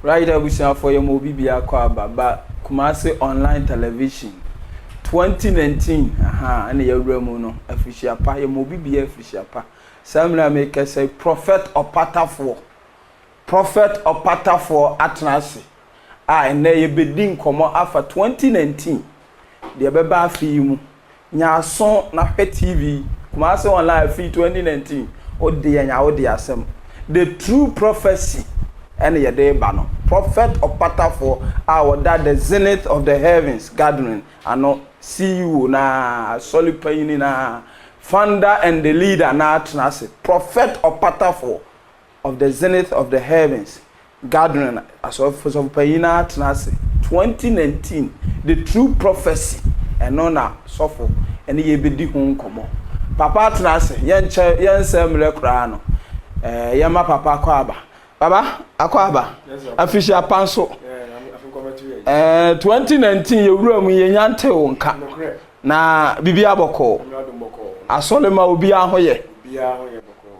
Right abusia for your mobile Kwaba Kumasi online television 2019 and your remuno official pa your mobile official pa Samla make say prophet or patafo Atnasi and they bedin komo after 2019 the beba film nya son na TV Kumasi online free 2019 o de nya o de asem the true prophecy and your day banner prophet or patafo our that the zenith of the heavens gathering and not see you na solid pain na founder and the leader na Atnasi prophet or patafo of the zenith of the heavens gathering as of Payina Atnasi 2019 the true prophecy and no na suffer and ye be di home come papa Atnasi yen semre kra no yama papa Kwaba baba Akwaba official panso 2019 ye wura mu ye nyante wonka na bibia aboko asolema obi ahoye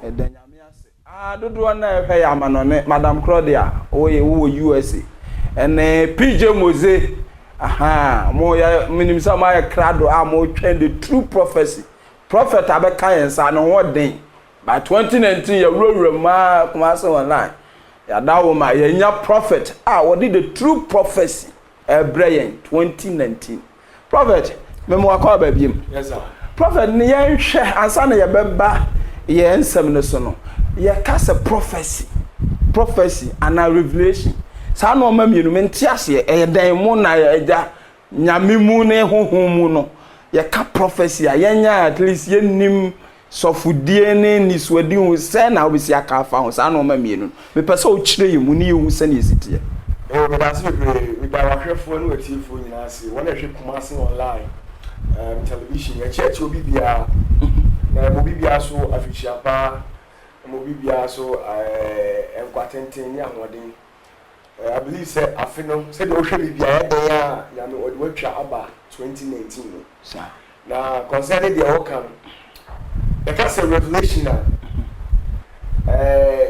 edanya dodo na ehwe ya manone Madam Claudia oye wo USA ene PJ Moze mo ya minimisa ma ya krado mo twend the true prophecy prophet abeka yensa no ho den by 2019 ya wura ma Kumasi online ya dawo ma ya nya prophet what did the true prophecy Brian 2019 prophet memo akwa biem yes sir prophet ni yen hwe ansa na ya beba ye nsem no so no ye cast a prophecy and a revelation sa no ma mienu mente ase e dan mu na eja nyame mu ne honhom mu no ye ka prophecy a yenya at least ye nim sofudie ne niswadi hu se na obisi aka afa ho sa no ma mienu me pese o kire yi mu ne hu se na yesitie me da se we da wahwefo no atifo nyina ase wona hwe Kumasi online television ya church obi bia na obi bia so official pa obi bia so enkwatenten ni ahoden I believe say afino say the ohwe bia den ya no odi watwa aba 2019 no sir na concerning the outcome the case revelation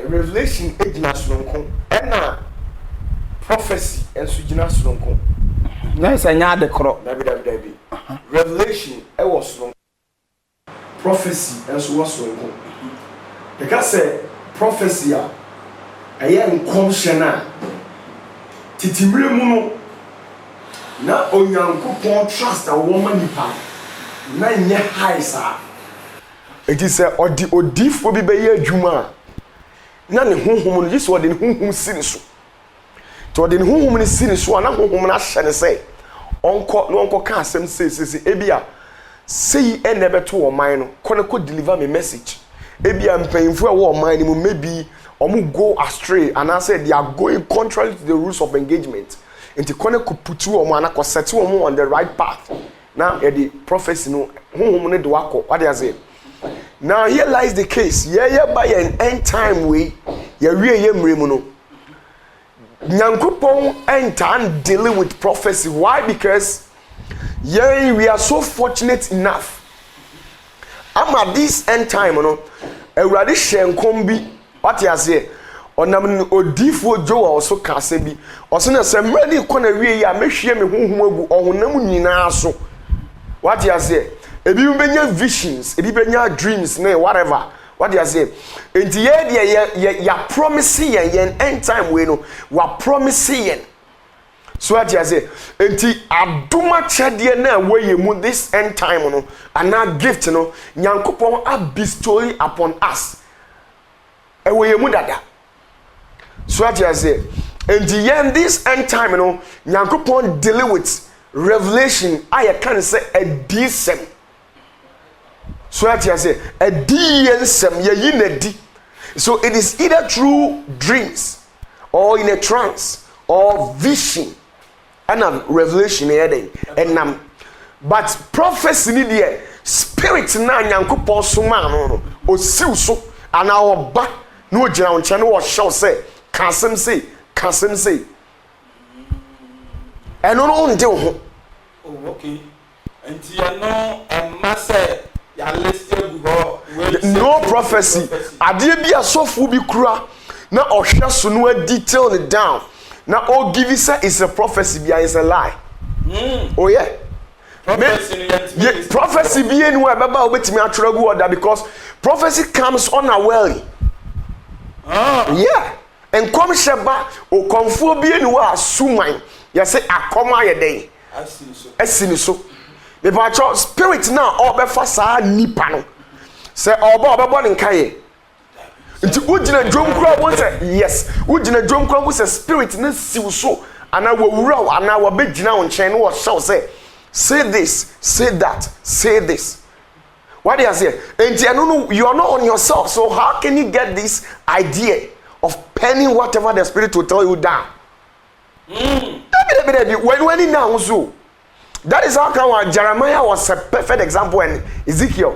revelation ejina soronko na prophecy enso jina soronko na say nya de kro na bi revelation e was soronko prophecy enso was soronko the case prophecy a eye nkomhye na titimire mu no na onyankopon trust a woman nipa na nye high sa it is odi odifo bi be ye adwuma na ne honhom no yeso odi ne honhom sini so to odi ne honhom ne sini so na honhom na hye ne say onko ka asem say ebia sei ene beto wo man no ko deliver me message ebia mpanyimfo a wo man ni mu maybe omu go astray and I said they are going contrary to the rules of engagement into ko putu omu ana ko set omu on the right path now the prophecy no honhom ne de wako what they say. Now here lies the case. By an end time way, Nyankopon enter dealing with prophecy. Why? Because we are so fortunate enough. I'm at this end time, Ewurade shenkom bi what you say onam odifo Joa also ka se bi oso na se mredi ko na wie ya mehwie me honhom agu ohonam nyina so what you say ebi benya visions ebi benya dreams na whatever what you say enti ya promise yen end time we no wa promise yen so what you say enti aduma chede na we mu this end time no and na gift no Nyankopon a bestow upon us we mu dada so what you say enti yen this end time no Nyankopon deal with revelation I can say a decent. So that you say a DNSM yinedi. So it is either through dreams or in a trance or vision and a revelation and but prophecy need the spirit na Nyankopon so man no o siw so and our back no gina on channel was show say kasem say and no nde ho oh okay enti ya no massa no prophecy adie bi asofo bi kura na ohwe so no detail it down Now, all give you say is a prophecy, is a lie. Oh, yeah. Prophecy be anywhere, Baba, wait me at that because prophecy comes unawarely. Yeah. And come Sheba, or conform be anywhere, assuming you say, I come my day. I see so. The Bacho spirit now, all be fasa nipano. Say, oh, Bob, in Kaye. Into Ujina drum crowd was yes, Ujina drum crowd was a spirit in this so, and I will row, and I will be now on chain what shall say this, say that, say this. What do you say? And you are not on yourself, so how can you get this idea of penning whatever the spirit will tell you down? When he now so that is how come Jeremiah was a perfect example, and Ezekiel.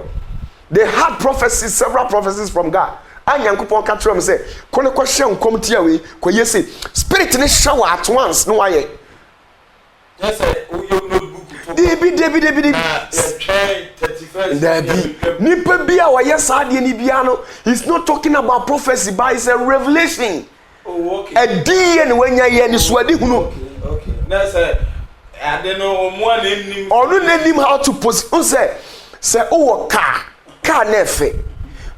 They had prophecies, several prophecies from God. And Yankupon catch them say, "Kone question come to you, ko yesi spirit in shower at once." No why? Just say, Debi. Nipa bia wa yesa ade ni bia no. He's not talking about prophecy, but it's a revelation. Oh, okay. A day and when you ni so ade hunu. Okay. Now say, I don't know more name. Or no name how to post. Say, oh car nefe.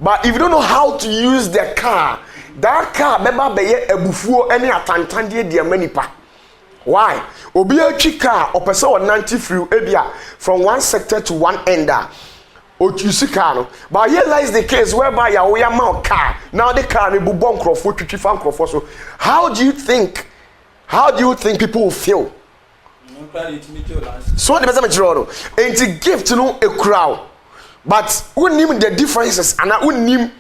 But if you don't know how to use the car, that car beba beye ebufuo ene atantande de manipa. Why? Obi a car or person or 90 free ebia from one sector to one ender. Or you see car no. But here lies the case whereby ya we mount car. Now the car ne bubon crofo twitwi fan crofo so. How do you think people will feel? So the best material and to give to know a crowd. But who name the differences and I wouldn't name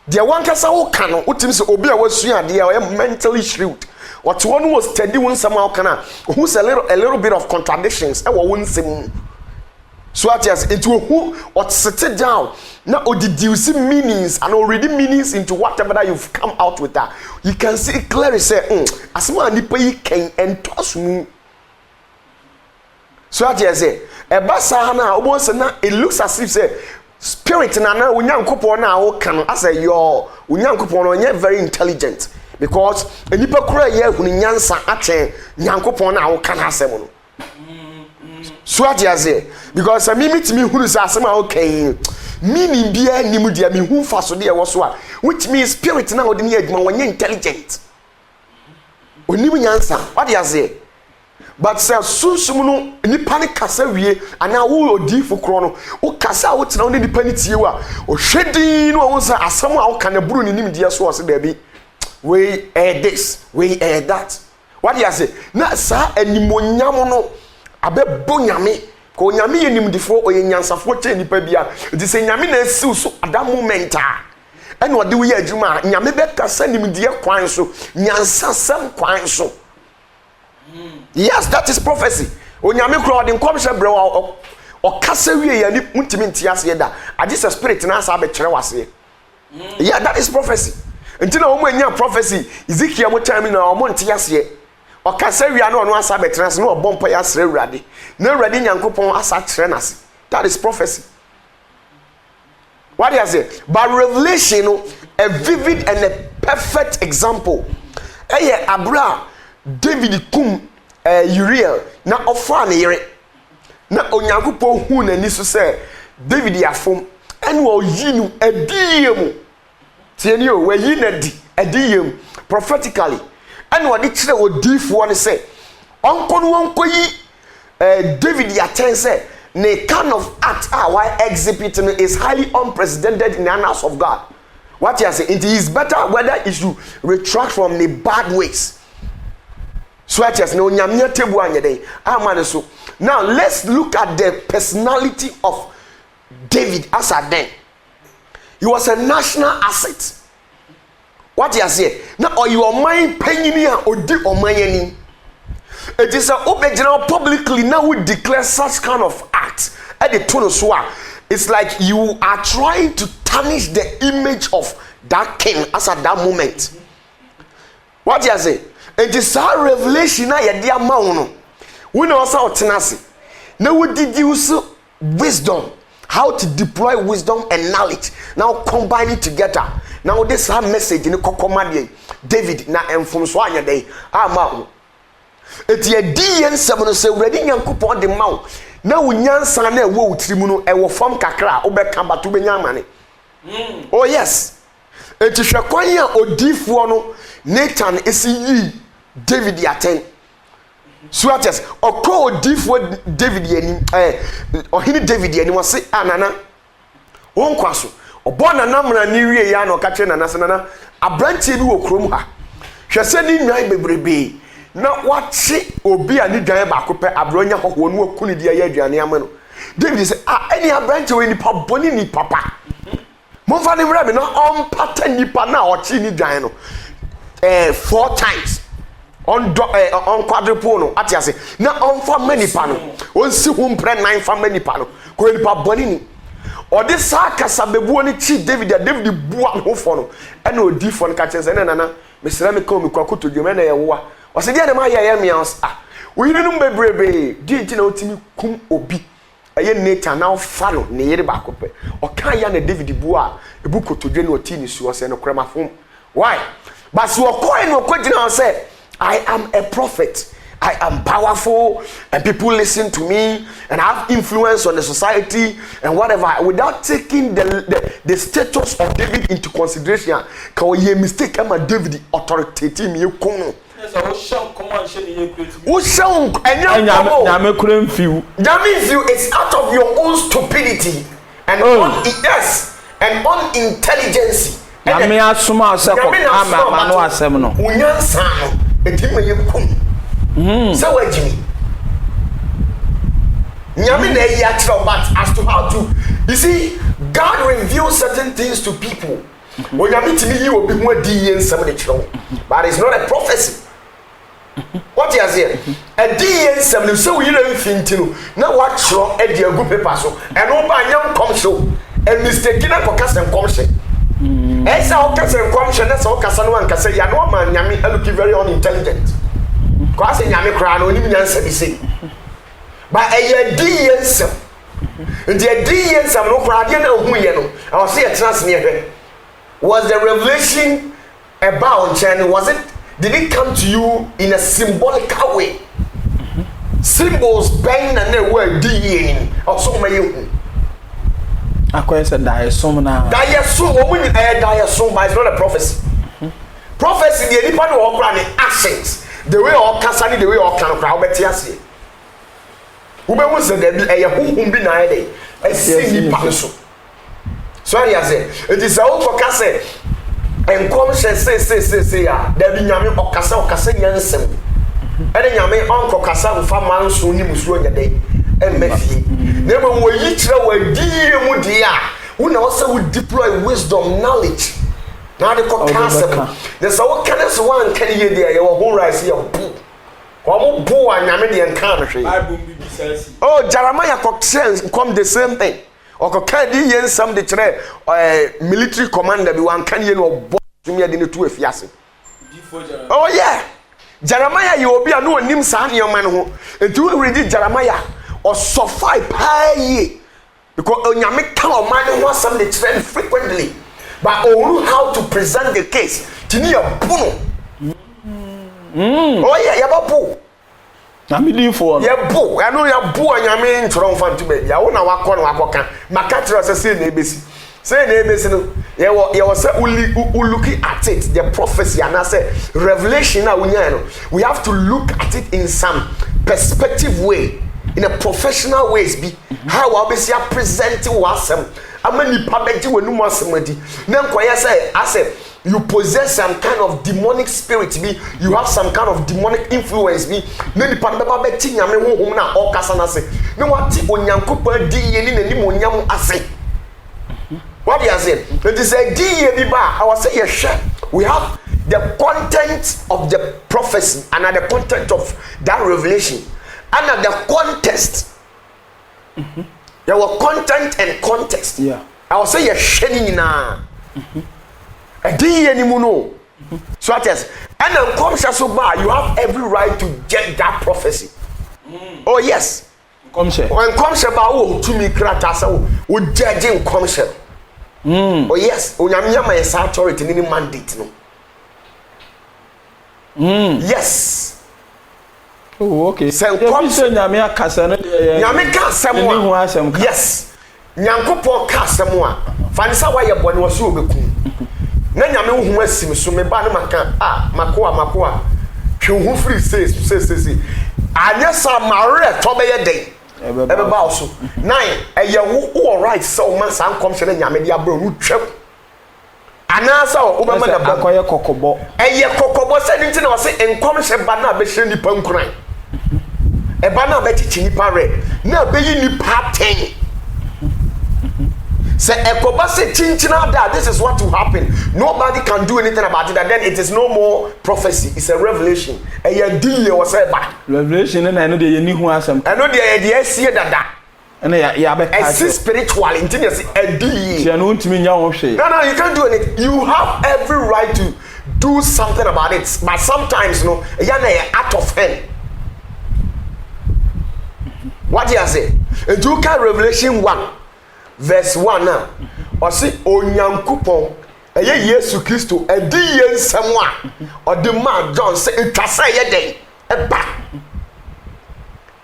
the one kasa who can teams obi a was you they are mentally shrewd. What one was steady one somehow kana who's a little bit of contradictions and won't say so as into who or sit down now or deduce meanings and already meanings into whatever that you've come out with that. You can see it clearly say as man nipa can and toss mu. So what you say? Ebasa na almost na it looks as if say spirit na unyankopon na wo kan as a your unyankopon onye very intelligent because enipa kura ye hunu nyansa achen nyankopon na wo kan asem no. So what you say? Because me hunu say asem a wo kan meaning bia nim dia me hu fa so de wo so a which means spirit na wo de ne adwuma onye intelligent. Onim nyansa. What you say? But say sunsum no nipa ne kasa wie ana wo odi fukro no wo kasa wo tena wo nipa ne tie wa o hwedin no wo say asam a wo ka na buru ne nim die so o say baby we this we that. What do you say? Na sa animonyam no abebo nyame ko nyame ye nimdifo o ye nyansafo che nipa bia di say nyame na asiw so ada moment a ene ode wo ye adwuma nyame be kasa nimdie kwan so nyansasam kwan so. Yes, that is prophecy. Onyame kro ode nkom hye brewa o kasa wie ya ni muntimi ntiase da. Ade se spirit na asa be kire wase. Yeah, that is prophecy. Until omo anya prophecy, Ezekiel mo time na omo ntiase. O kasa wie na ono asa be trans na obompa ya sre urade. Na urade nyankopon asa kire nase. That is prophecy. What do you say? But revelation, a vivid and a perfect example. Eye Abra David kum Uriel na ofa ne yere na onyankopon hu na ni so say David yafom ene wo yinu adiyem tieni o we yi na di adiyem prophetically ene wo de kire odifo ne say onko no wonko yi David ya ten say ne kind of act why exhibiting is highly unprecedented in the annals of God. What you say it is better whether it should retract from the bad ways. So no nyamia tebu anyede amane so. Now let's look at the personality of David as a then. He was a national asset. What you say? Now or your mind panyini a odi omanyani. It is a obejina publicly now we declare such kind of act at the tone of swa. It's like you are trying to tarnish the image of that king as at that moment. What you say? It is our revelation na ye dia ma wo no. We know also tenase. Now we deduce wisdom, how to deploy wisdom and knowledge. Now combine it together. Now this message in Kokomade David na enfom so anya dey ama eti edi yensem no se uredi nyankopon de ma wo na wunyansa na ewo utirimu no ewo fam kakra obeka bato benya amane. Oh yes. Eti hwekwan ya odifuo no Nathan esi yi David yaten. Suates okro odifuo David yanim ohini David yanim wose anana wonkwaso obo nana mra ni wie ya na okache nana senana abrantie bi wo krom ha hwese ni nwan bebrebe na wache obi ani dwan ba ko pe abronya hoho no akuni dia ya aduane amano David say any abrantie we ni pa boni ni papa monfa ni mra me no on pattern ni pa na ochi ni dwan no 4 times on quadruple no atiase na on fa many pa no on si hu mpre 9 fa many pa no ko ni pa boni ni odi sa kasa bebuo ni chi David bua no fo no e na odi fo no ka chense na nana mesra me ka mi kwakoto dwuma na ye wo o se dia de ma ye mians uyiri no bebrebe di na otimi kum obi eye Nathan na fa no ne yere ba kope o kan ya na David bua ebu kotodwe na oti ni su o se no krema fom why but so coin no kwagina say I am a prophet. I am powerful and people listen to me and I have influence on the society and whatever without taking the status of David into consideration. Can you mistake am David authoritative me kono. Yes, I was shown command sheni creative. Who shown nyame kura mfiu. Nyame mfiu is out of your own stupidity and and unintelligence. Nyame asoma aseko ama no asem no. Unyansa no etime ye kum. So what Jimmy? Nyame na yi atro but as to how to you see God reveals certain things to people. When Nyame timi yi obi ho adi yensam de kiro. But it's not a prophecy. What you say? A di yensam no so yi na mfinti no na what kiro e di agu paper so. E no ba nyam kom so. E mistake na ko kasa kom se. Esa o kasa kom se na so kasa no an kasa ya no man Nyame look very unintelligent. Kwase nyame kra no onim nyansa bi sei ba eye di yensam ndi di yensam no kra de na hu ye no I was say trans me ehwe was the revelation about and did it come to you in a symbolical way symbols bang na na word di yen also ma ye hu akoye say dayesom na dayesom o mun dayesom but it's not a prophecy prophecy the any part of kra ni actions the way all kasani the way all kan kra obeti ase ube mu se da bi eye huhum bi na ede esi ni pa so ari ase it is all for kase enkom se ya da bi nyame okasa nyansem ede nyame onko kasa mfa manso ni musuo nyade emafie na mo wo yi kire wa die mu die a wo na wo se wo deploy wisdom knowledge now the concept there's so kind of one can you there your whole rise here boo come boo and nyame de enkan hwe oh Jeremiah come the same thing or can di yensam de kire military commander bi wan kan ye no bo tumi de ne to afiase oh yeah Jeremiah you obi a no onim sa ne man ho etu read Jeremiah or suffice pay because nyame kan o man ho asam de kire frequently but how to present the case tini ya puno oh yeah ya babu nyame di for ya bu anu ya bu anyame ntoro mfa ntu ba ya wo na wakọ na wakoka makatro say na ebesi no ya wo say looking at it the prophecy and I say revelation na wunya no we have to look at it in some perspective way in a professional ways be how obviously present wasem amani pabeji wenu masemadi na nkoya say I say you possess some kind of demonic spirit be you have some kind of demonic influence be na ni pamba be ti nyame honhom na okasa na say na wati onyankopa di ye ni nani monyam ase what you say it is a di ye bi ba I was say yes we have the content of the prophecy and the content of that revelation and the context there were content and context. Yeah. I will say you're shedding na. A day anymore. So that is, and then comes so bad, you have every right to get that prophecy. Oh yes. Come share. When comes about to me kratasa would judging come share. Oh yes, onyamia my authority any mandate no. Yes. Oh, okay. Sɛ nkɔm sɛ nyame akasa no nyame ka asɛm a yes nyankopɔn ka asɛm a fane sɛ wayɛ bɔne wɔ so obɛkum na nyame wo ho asim so me ba ne maka makoa twe ho firi se anyɛ sa mare tɔ bɛyɛ den ɛbɛba wo so 9 ɛyɛ wo right sɛ wo man sa nkɔm hyɛ na nyame de abrɛ no twam anasa wo bɛma na ba akɔyɛ kokɔbɔ ɛyɛ kokɔbɔ sɛ ne nti na wɔse nkɔm hyɛ ba na bɛhyɛ nipa nkuran ɛba na bɛkyekye nipa rɛ na bɛyi nipa 10 sɛ ɛkɔba sɛ kyinkyina da this is what will happen nobody can do anything about it and then it is no more prophecy it's a revelation ɛyɛ din yɛ wɔ sɛ ba revelation na ɛno deɛ yɛ ni ho asɛm ɛno deɛ yɛ deɛ asie dada ɛna yɛ abɛka ɛsi spiritual nti na yɛsi ɛdi yɛ no ntumi nya ho hwee no you can't do anything you have every right to do something about it but sometimes no ɛyɛ na yɛ out of hand what do you say eduka Revelation 1 verse 1 na ɔsi onyankopɔn ɛyɛ Yesu Kristo ɛdi yɛ nsɛm a ɔde ma John sɛ etwasa yɛ den ɛba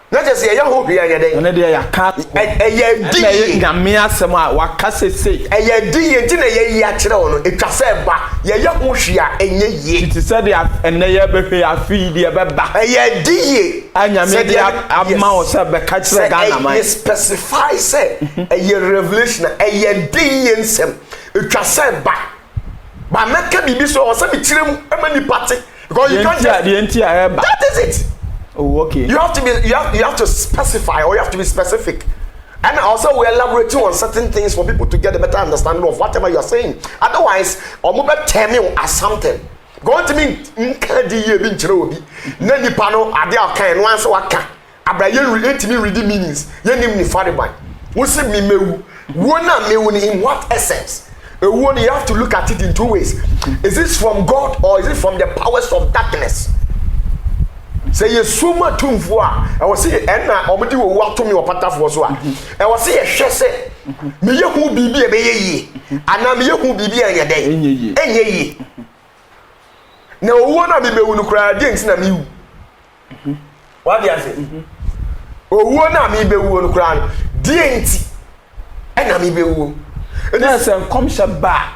na just yɛ ho hwea yɛ den ɛna deɛ yɛaka ɛyɛ di yɛ nyame asɛm a waka sese ɛyɛ di yɛ nti na yɛ yi akyerɛ wɔn no etwasa ɛba yɛ ho hwea ɛnyɛ yie titi sɛ deɛ ɛnɛ yɛ bɛhwɛ afi deɛ bɛba ɛyɛ di yie anyame de ama wo sɛ bɛka kyerɛ Ghana man ɛyɛ specify sɛ ɛyɛ revelation ɛyɛ di yie nsɛm etwasa ɛba ba mɛka bibi so ɔsɛ bi kyerɛ mu ɛma nipa te because you can't just deɛ nti a ɛba that is it. Oh, okay. You have to specify or you have to be specific. And also we're elaborating on certain things for people to get a better understanding of whatever you are saying. Otherwise, or move tell me as something. Going to mean nkadi ye bi nkyerɛ obi. Na nipa no ade akan no anse waka. Abra ye relate me reading meanings. Ye nim ni fariban. Wo se mi mewu. Wo na mewu ni in what essence? You have to look at it in two ways. Is this from God or is it from the powers of darkness? Say ye suma tumfo a I was say enna omudi wo atomi opatafo so a I was say hwe se me ye hu bibi e be ye yi ana me ye hu bibi anya den enye yi na owo na me bewu no kra de nti na me wu what do you say owo na me bewu no kra de nti ena me bewu na se kom hye ba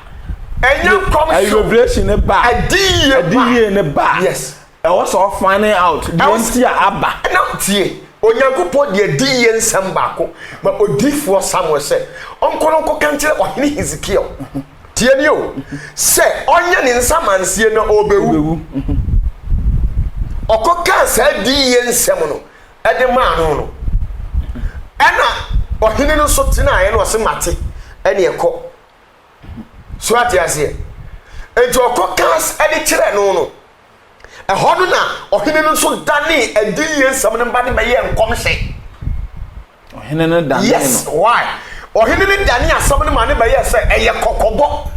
enya kom revelation ne ba adiye ne ba yes I was all finding out the entire abba. Now, tie, Onyankopɔn de di yɛ nsɛm baako, ma odifoɔ Samuel sɛ, ɔnkɔlɔnkɔ kan kyerɛ ɔhene Hezekiel. Tie ni o, sɛ ɔnyɛ ne nsamansie na ɔbɛwu. Ɔkɔka sɛ di yɛ nsɛm no, ɛde maa no. Ɛna ɔhene no so tena ayɛ no ɔse mate, ɛne ɛkɔ. So ate aseɛ. Enti ɔkɔka ɛde kyerɛ no. Ɛhɔ na ɔhene no so dane adi yɛ nsɛm no mba ne bɛyɛ nkɔmhyɛ ɔhene no dane yes why ɔhene no dane asɛm no ma ne bɛyɛ sɛ ɛyɛ kɔkɔbɔ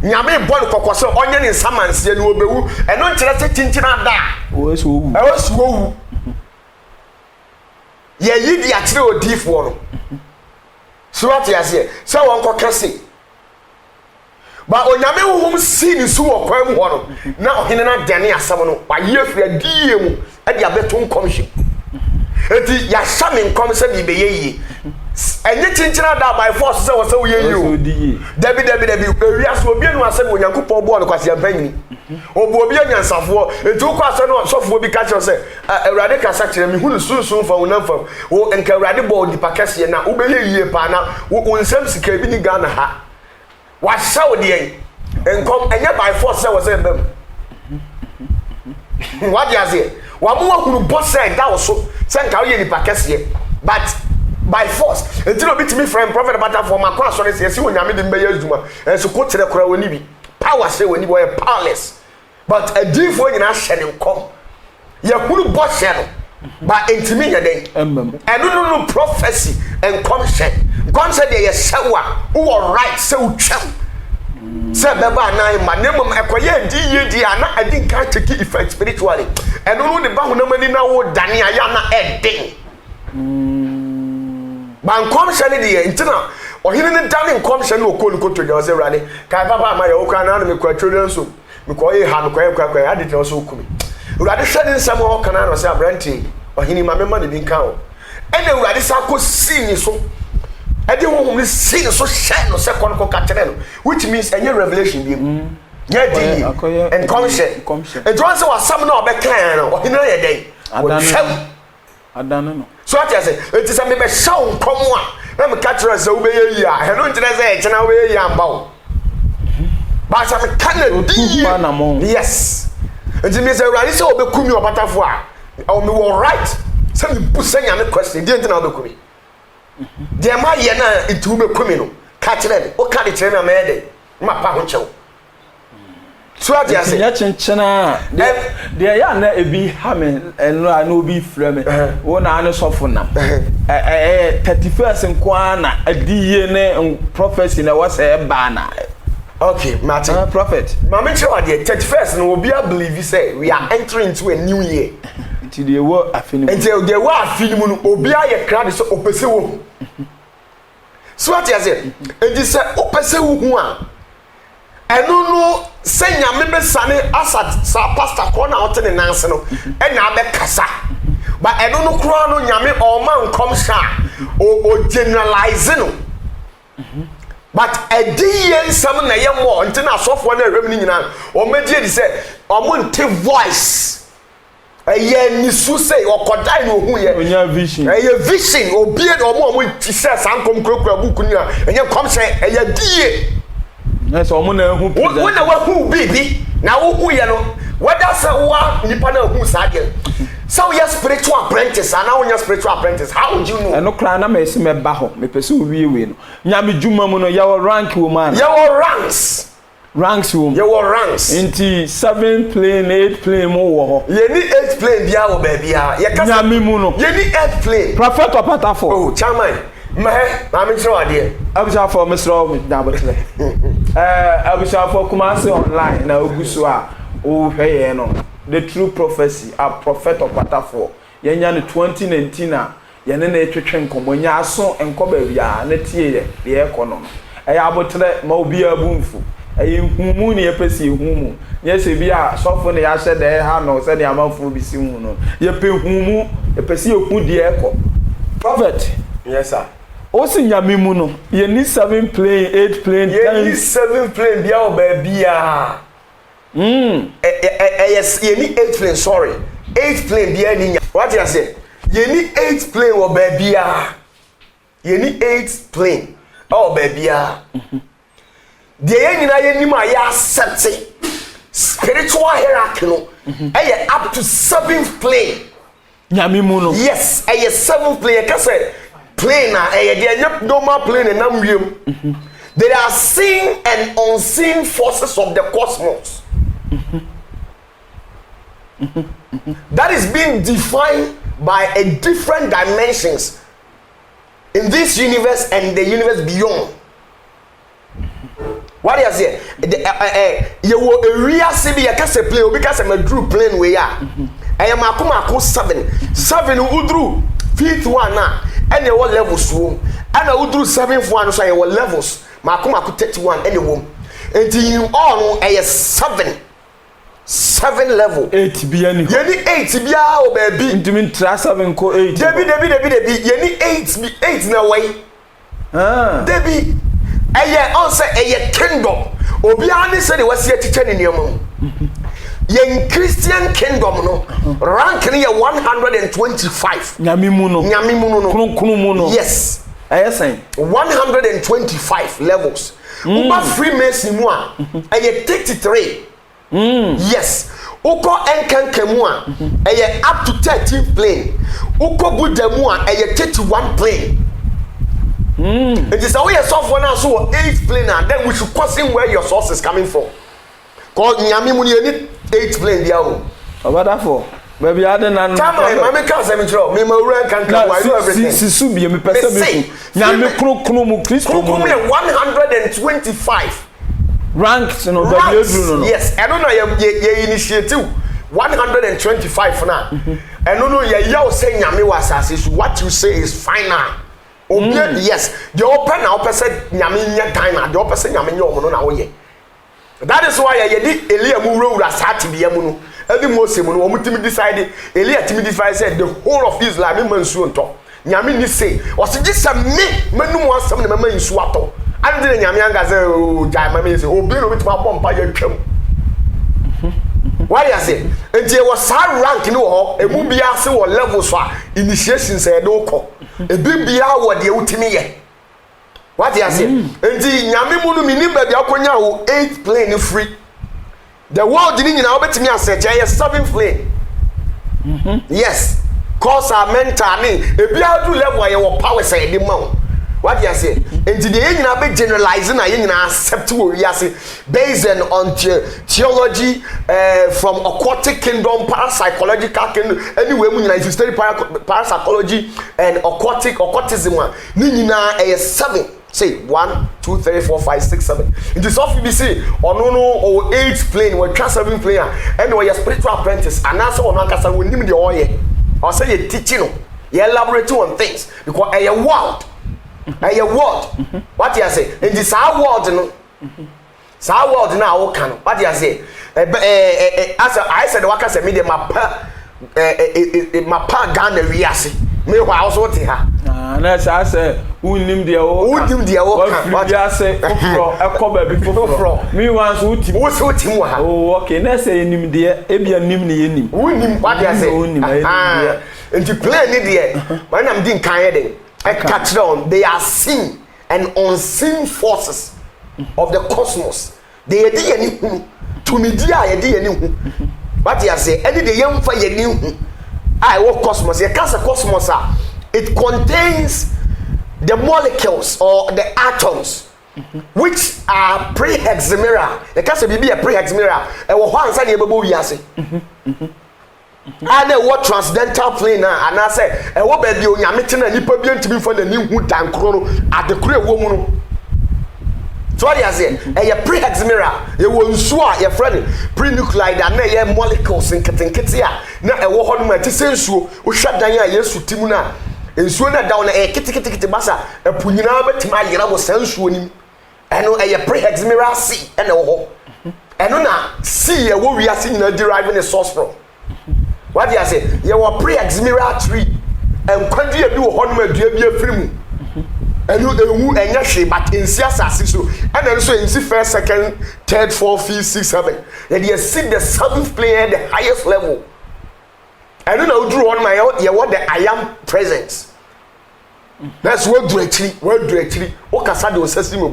nyame bɔ no kɔkɔ sɛ ɔnyɛ ne nsamanseɛ no wɔbɛwu ɛno nkyerɛ sɛ kyinkyina da ɛwɔ so wɔwu yɛyi de akyerɛ odiifoɔ no so wate aseɛ sɛ wɔnkɔka se ba onyame honhom si ni so wɔ kwan mu hɔ no na ɔhene na dane asɛm no wayɛ fira die mu ɛde abeto nkɔmhye enti yɛahyɛ me nkɔm sɛ bibɛyɛ yie ɛnyɛ kyinkyina da by force sɛ wɔ sɛ woyɛ yie o dabi ewiase obi anu asɛm onyankopɔn bɔɔ no kwase ampanyini obu obi anyansafoɔ enti wokɔ asɛ no sɔfoɔ bi ka kyerɛ sɛ awurade kasa kyerɛ me hu no sunsun fa wonam fam wo nka awurade bɔɔ nipa kɛseɛ na wobɛyɛ yie paa na wo nsɛm sika bi ni Ghana ha washaw de enkom enye by force say was embem what you say wa mo wakunu boss say da wo so say nka wo ye nipa kese but by force entino bitimi friend prophet about for my cross so say onyame de mbeye azuma enso ko tere kora woni bi power say woni boy powerless but a different nyina hye ne nkom ye kunu boss no ba entimi nya den eno no prophecy enkom hye God said there is sewa who are right so twam say beba na ma nemum ekoye di ye di ana adi kan take effect spiritually eno no ne ba honamani na wo dane aya na eden ban kom hye ne de ntina ohine ne dane kom hye ne okolu koto je say rade kai papa ma ye wo kan na me kwatwere so me ko ye ha me ko ye kwakwa adi te so okumi rade hye ne nsam ho kan na say abranti ohini ma mema ne bi nka o ene urade sa ko sini so ede wo hum sini so share no second ko ka kire no which means any revelation bi yeah daily and commission and don't say what some no be kan no ohini ye den adana no so ati say it is me be shaw nkomo a na me ka kire say wo be ye ya he no ntire say e kina wo ye ya mba wo ba sa me kan yes and me say urade say obekumi obatafo a o me wo right say me bu say nyame question dey ntina obekumi dey ma ye na itu obekumi no ka kire de o ka de kire na me de ma pa ho chew so ati say ya chenchena de ya na ebi ha me eno na obi frɛ me wo na ane sofo na 31st nko na adiye ne prophecy na was e ba na okay Martin prophet mama chewa de 31st no obi believe say we are entering into a new year until the war afinimu until the war afinimu no obi aye crowd so opese wo so ati say e di say opese wo hu a eno no senya me be sane asa sa pastor ko na otene nanse no e na be kasa but eno no kro no nyame o man kom sha o generalize no but a day some na ye mo ntina asofo na ehwem ni nyina o medie di say o mo nte voice ye ni su say o kodai no hu ye onya vision ye vision obi e o mo ti say sankom krokra buku ni a enye kom say ye die na so mo na hu present wo na wa hu bibi na wo hu ye no whether say wa nipa na hu sa de so your spiritual apprentice and now your spiritual apprentice how would you know eno kra na me se me ba ho me pese owie we no nyame djuma mu no your rank wo man your ranks wo your ranks into 7 plane 8 plane mo wo ho ye ni 8 plane bia wo ba bia ye ka nyame mu no ye ni 8 plane prophet opatafo oh chairman ma me tro ade abisha for misro me da botle abisha for Kumasi online na oguso a o hweye no the true prophecy a prophet of Patafo yenya ne 2019 a yene na etwetwe nkomo nya aso enkoba bia na tie ye ekono eya abotre ma obi abunfu eye humu ne yepesi humu nyese bia sofo ne ya hye de ha no se ne amanfo bi si hu no yepe humu yepesi ehu die eko prophet yes sir o si nyame mu no ye ni 7 plane 8 plane ye ni 7 plane bia o ba bia yes ye ni 8 plane sorry 8 plane bia ni what you say ye ni 8 plane o ba bia ye ni 8 plane o ba bia de ye nyina ye ni ma ya accept spiritual hierarchy no up to 7th plane nyame mu no yes 7th plane ka say plane na de normal plane na wiem there are seen and unseen forces of the cosmos that is being defined by a different dimensions in this universe and the universe beyond. What is it? You will area see a case plane because I'm a drew plane way. I am a kuma 7 udru feet 1 now and you will levels room and I would do 7th one so I will levels makuma 31 any room and you all a 7 level 8 bia ni ye ni 8 bia o baby intimi tra 7 ko 8 debi ye ni 8 na way debi eye on say eye kingdom obi ani say the wasi atiche ni niam ye Christian kingdom no rank ni ye 125 nyame mu no kunu mu no yes ayesen 125 levels uba Freemason mu a eye 33 yes uko enkankemu a eye up to 13th plane uko Buddha mu a eye 31 plane it is away software now so 8th plane and then we should question where your source is coming from cause nyame mu ni 8th plane dia o obadafo baby ade na tama mama ka say me tro me ma wura kankan why do everything sisu bi me pese me nyame kunu mu Kristo mu 125 ranks no baby edru no yes I don't know ye initiative 125 na and no ye yaw say nyame was asase what you say is final yes the open na opese nyame nya time na the opese nyame nya omo no na wo ye that is why ye di Elia mu wura sati bia mu no Any Moses mo no omutimi decide Elia timi decide say the whole of Israel me mansu nto. Nyame ni say o se gisa me manum asem na mama nsu ato. Ade na nyame anga say o jai mama say obi no bitima bompa ya twam. Why you say? Enti e was high rank ni wo ho, emu bia se wo level so a initiation say do ko. E bibia wo de utimi ye. What you say? Enti nyame mu no mini ba bia konya wo 8 plane free. The world ni nyina obetimi ase je 7 plane. Yes. Cause our mental ni e bia do level ye wo power say de ma. What you say? Enti de nyina be generalize na ye nyina accept wo wi ase based on theology from aquatic kingdom, parapsychological kingdom, anyway mu nyina if you study parapsychology and occultism ni nyina 7. Say 1, 2, 3, 4, 5, 6, 7. In the soft BBC, or no 8 plane, or 7 player, and or your spiritual apprentice, and answer on Ankasa will name the oil. Or say you're teaching, you elaborate on things because a word. A word. What you say? In this our word, no. Our word now can. What you say? As I said, what I said, me the mapa Ghana riasi. Me wa also te ha. Na sa say unim dia wo. Unim dia wo kan. What you say? Ekoba bi foforo. Me wan so utim. Wo so utim ha. Oh okay. Na say enim dia e bia nim ne yenim. Unim what you say? Unim dia. Into play ni dia. When I'm doing kan here I catch down. They are seen and unseen forces of the cosmos. They are the any to me dia ye di any hu. What you say? Any the yam fa ye ni hu. I what cosmos? Ye cancer cosmos it contains the molecules or the atoms which are pre-hexamera. The cancer be a pre-hexamera. E wo ho ansa na ye bebo wiase. And what transcendental plane and I say e wo ba bi onyame tena nipa bi ntimi fo na ni hu dankro no adekro ewo mu no. So what you say? A pre-hexamera, you will ensure your friend pre-nuclide and your molecules in Katinkitia. Now, a war on my sensu, who shut down your yes to Timuna, and sooner down a kitty massa, a punina, to my yellow sensuanim, and a pre-hexamera sea and a hole. And now, see a warrior seeing a deriving a sauce from. What you say? You are pre-hexamera tree, and country a new honor, dear be a free. And you and yashi, but in Siasa, so and then so in the first, second, third, fourth, fifth, sixth, seventh. Then you see the 7th player at the highest level. I don't know, drew on my own, what the I am presence. That's what directly, what Casado says to me,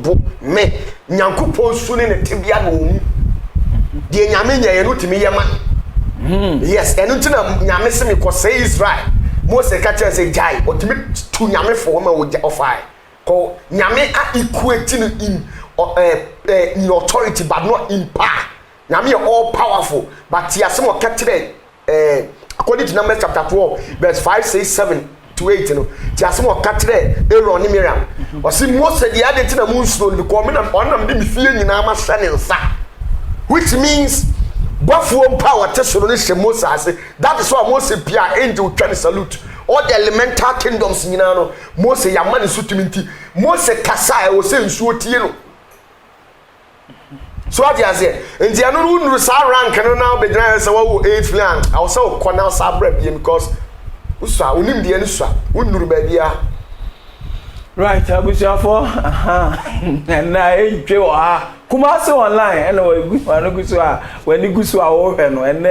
Nyanku post soon in a tibia room. The Yamina, you know to me, Yaman. Yes, and until Yamissimi because say is right. Most the catcher say, Jai, or to me, 2 Yami for woman with the offer. Call Nyame are equating in authority but not in power. Nyame are all powerful, but he has some captured according to Numbers chapter 12, verse 5, 6, 7 to 8. You know, he has some captured Aaron and Miriam. Or see most of the other thing the moonstone because I'm on them feeling in our standing sa, which means buffalo power testimony Moses. That is why Moses Pia angel trying to salute. All the elemental kingdoms in Nano, Mose Yamani Sutimiti, Mose Kasai was saying Suotino. So what you say? And the Anu rank can now be dry as a 8th land. I also Cornell Sabre because Usa, Unim the Anusa, Undur Badia. Right, I wish you for and I Kumasi online, and when you go to our open and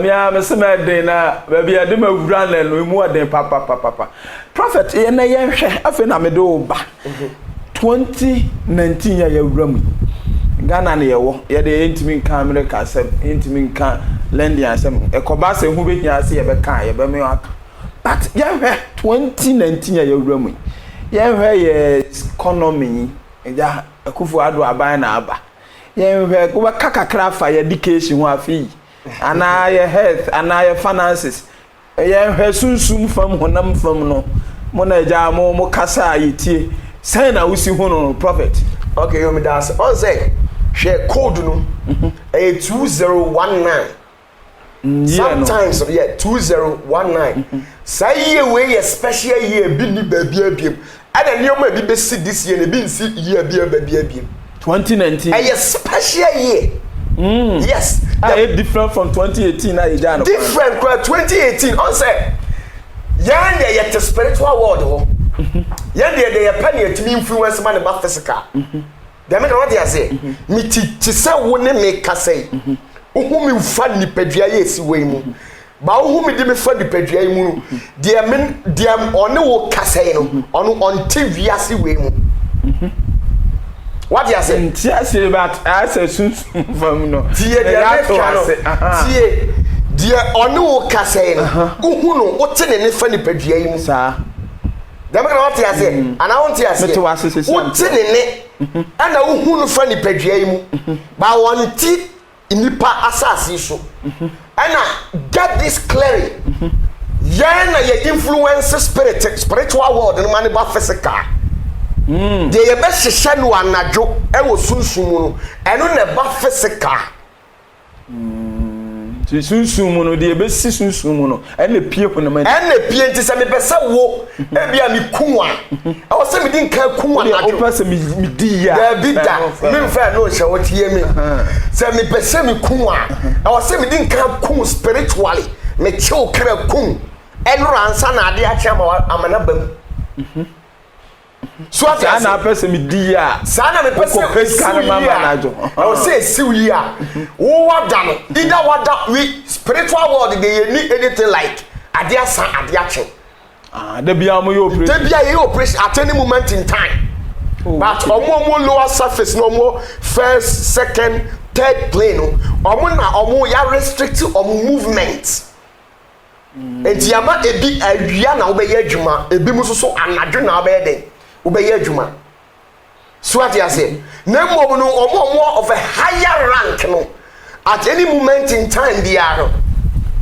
me am say dey na baby ade ma wura na no mu ade papa prophet ye na ye hwe afi na me do ba 2019 ya wura mu Ghana na ye wo ye de intimi kan America asem intimi kan London asem ekoba se hu be hia se ye be kan ye be me aka but ye hwe 2019 ya wura mu ye hwe ye economy ja akufu ado aban na aba ye hwe ko ba kakakra fa education ho afi ana your health ana your finances ye hwe sunsum fam honam fam no mo na ja mo kasa yitie say na wusi hu no prophet okay you me das on say share code no 2019 sometimes yeah 2019 say year we special year bi ni babia biem and the nyoma bi be see this year na bi nsi year bi babia biem 2019 a special year Yes. Different from 2018 na ejano. Different from 2018. On say yan dey yet spiritual world ho. Yan dey pen yet influence man ba physical. Dem na what dey say. Me ti say wo ne me ka say. Ohu mi fa nipadua ye esi we mu. Ba ohu mi di me fa nipadua yi mu. Dem one wo ka say no. Ono on TV ase we mu. What you say? Say about as a soon from no. Tie ono wo ka say no. Ohu no wo te ne fa nipadua yi mu. Sa. Dem na what you say? Ana won te ase. Wo te ne ana ohu no fa nipadua yi mu. Ba won ti nipa asase so. Ana get this clearly. Yana ye influence spiritual world no man ba physical. De ye be hihye no anadwo e wo sunsun mu no eno na ba physical. Ti sunsun mu no de ye be si sunsun mu no ene pie ko na man ene pie nti se me be se wo e bia mi kunwa e wo se me din kan kunwa na o pese mi di ya da bida me mfa no hye wo tie me se me be se mi kunwa e wo se me din kan kun spiritually me chew kra kun enro ansa na ade a chema amana bam so ati na pese mi di ya sana me pese kan mama na jo o say siwi ya wo wada no either wada we spiritual world dey need anything like ade asan ade ache da bia mo yo operation da bia ye operation at any moment in time but omo lower surface no more first second third plane omo ya restrict omo movement entiama ebi awia na obeye adwuma ebi musoso anadwo na obeye den obeye adwuma so what you say na mom no omo of a higher rank no at any moment in time biaro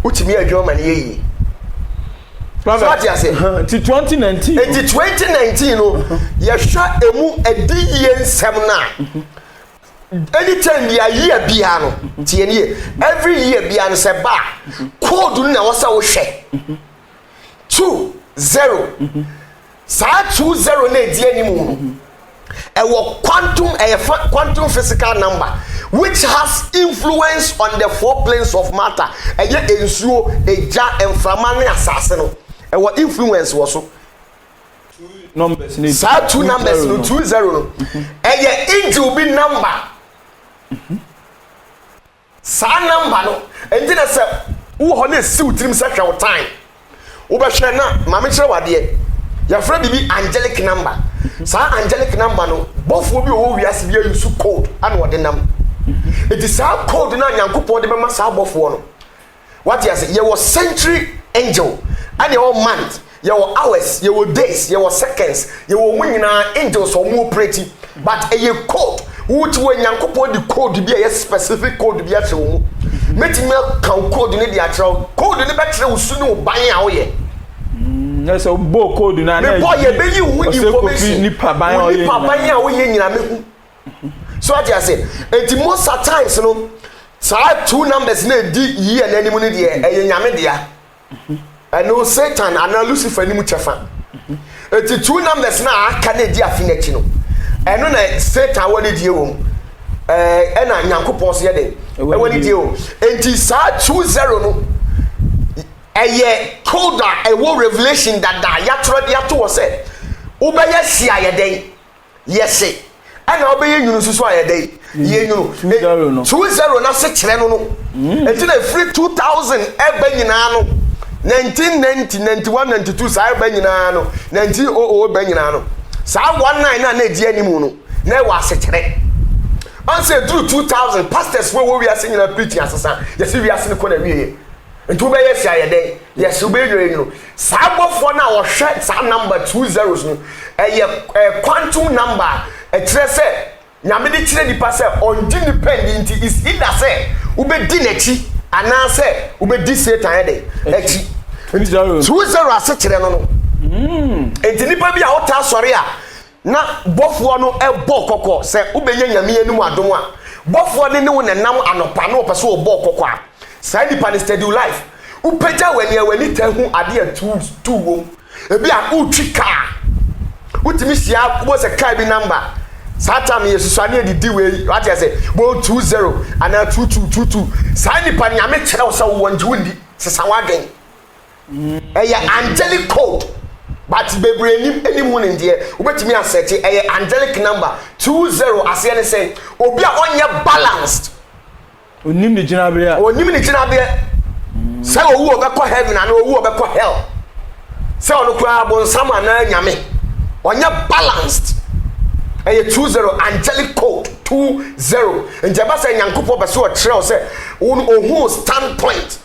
utimi adwuma na yeyi so what you say ti 2019 enti 2019 no ye hwa emu ediye nsem na anytime ya year bia no tie ne every year bia no se ba code na wo sa wo hwe 20 sa 20 na edi animu e wo quantum physical number which has influence on the four planes of matter eye ensuo eja emframa ne asase no e wo influence wo so numbers ni sa two numbers no 20 no eye angel bi number sa number no enti na se wo ho na si utrim se hwe time wo be hwe na ma me kire wade ya fra bibi angelic number sa angelic number no bofu bi wo wiase bi use code ana wode nam it is sa code na nyankopon de be ma sa bofu no what you say ye was century angel and your month your hours your days your seconds your wunyina angels or more pretty but a code which when yankopon the code be a specific code be a wo meeting me kan code ni dia tro code ni be tro usu ni ban a wo ye yes o bo code na me boy ye be you information ni pa ban a wo ye nyina me hu so what you say et most at times no sa two numbers na di yi and animu ni dia e nyame dia and no Satan and Lucifer ni mu chefa et two numbers na aka na di afinachi no eno na Satan woni die wo e na nyankopon so ye den e woni die wo enti sa 20 no eye code e wo revelation that ya tro dia to say wo be ye sia ye den yes e na wo be ye nyunu susu aye den ye nyunu 20 na se kire no enti na free 2000 e ba nyina no 1990 91 92 sa ba nyina no 1900 ba nyina no sa 19 na edi animu no na wa sekere on say through 2000 pastors we are singing a preaching asasa yes we are singing ko na wiye ntu be yes ya den yes we be you know sa bofo na wo hwe sa number 20 no quantum number e kire se nyame de kire di pass on independent is either say we be di nachi ana say we be di Satan de echi 20 ase kire no enti nipa bi a wota sori a na bofo no e bo kokko se ubenya nyame anum adom a bofo ne wo nenam anopa no pese wo bo kokko a sai nipa ne steady life upeja wani tahu ade a tu wo ebi a utwika utimi sia wo se kai bi number Satam yesusane de di we what you say bo 20 and 2222 sa nipa nyame kyerɛ wo sɛ wonje wondi sesa wadwen angelic code but bebre nim hu ne de wobetimi asɛte angelic number 20 ase ne say obi a onye balanced onim ni gyinabere sɛ owu obekɔ heaven and owu obekɔ hell sɛ ono kura bonsam ana nyame onye balanced 20 angelic code 20 njeba say nyankopɔ bɛ so ɔkyerɛw sɛ ohu standpoint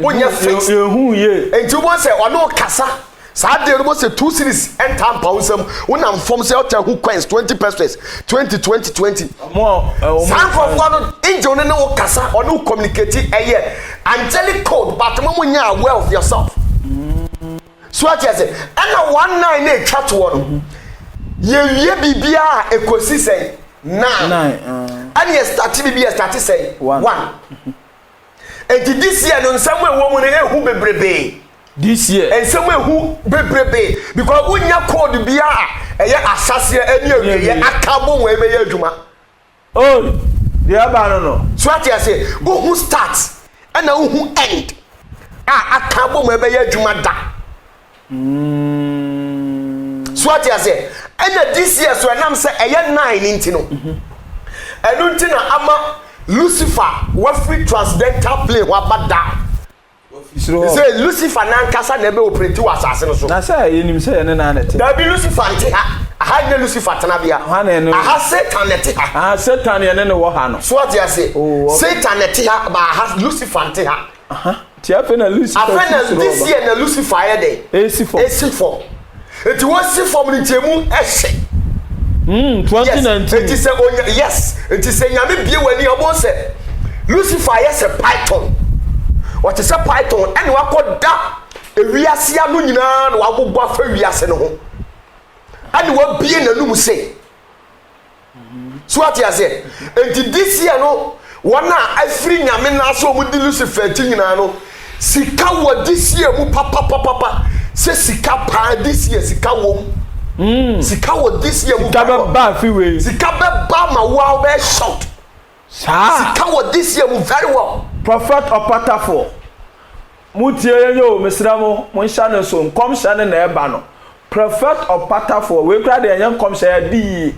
onya fix ehu ye enti wo sɛ ɔno kasa saa de no say 2 series enter pausam wonam form say ɔtɛ hu coins 20 pesos 20 mo some from God angel no no kasa ɔno communicate angelic code but mo nya aware of yourself so what you say and 19 na twa to one ye bibia ekosi say 9 and ye start bibia start say 1 and this year no somewhere woman ehu bebrebe this year and somewhere who bebrebe because unya code bia eye asase ani awie akabo we be adwuma oh the aba no so what you say who start and who end akabo we be adwuma da so what you say and this year so nam say eye 9 nti no enu nti na ama Lucifer wa free transcendental plane wa bada say Lucifer nan kasa na be operate wa asase no so na say yenim say ye na na te da bi Lucifer nti ha ne Lucifer tana bia aha Satan nti ha Satan ye ne wo ha no so what you say Satan nti ha ba ha Lucifer nti ha ti afa na Lucifer afa na this year na Lucifer ye dey AC4 eti wo si form ni temu ehye 2019 eti say yes eti say nyame bie wani obo say Lucifer yes a python what is a python and wakoda ewiase anu nyina na wagogbo afa wiase ne ho and wo bie nanum say so what you say enti this year no wana afiri nyame na so mu di Lucifer ti nyina no sika wo this year mu papa se sika pa this year sika wo sika wo this year mu ba fi we sika be ba ma wow be shout sika wo this year mu very well prophet opatafo mutie yo mesra mo hya ne so nkom hya ne na eba no prophet opatafo we kra de yan nkom hya di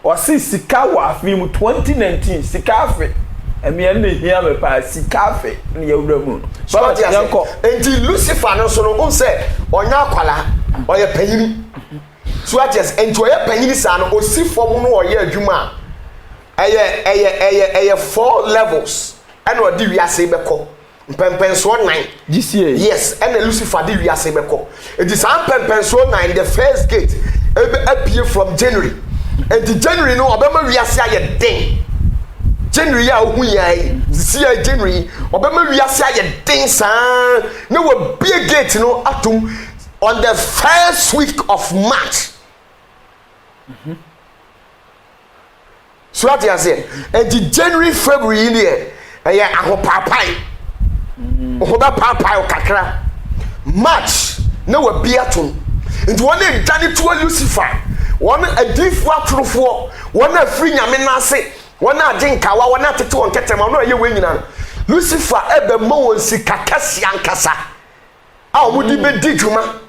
o si sika wo afi mu 2019 sika afi emi ne hia me pa sika afi ne yewura mu so yanko enti Lucifer no so no say onya akwala oye panyini so just enti oye panyini sa no osi form no oye adwuma eye 4 levels and odi wiase beko mpempen so 9 this year yes and Lucifer di wiase beko it is mpempen so 9 the first gate appear from January and the January no obema wiase aye den January ya hu yai this year January obema wiase aye den san na wo big gate no atum on the first week of March so what you say and the January February in there ahopapai ohoba papai kakra March na wa biatum nti wona edwane to Lucifer wona adifo atrofo wona afiri nyame na ase wona agenkawa wona tete won ketema wona ye wenyina Lucifer ebe ma won sika kase ankasa a omudi be didwuma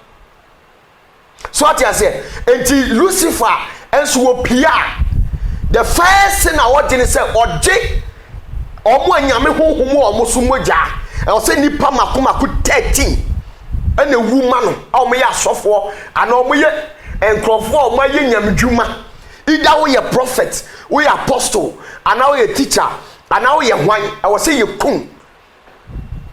so what you say enti Lucifer enso wo pia the first thing I want to say oje omo anyame honhom omo so moja e say nipa makomako 13 ene wu ma no omo ye asofo ana omo ye enkrofo omo ye nyamdwuma either we a prophet we apostle ana we a teacher ana we a hwan I was say you kun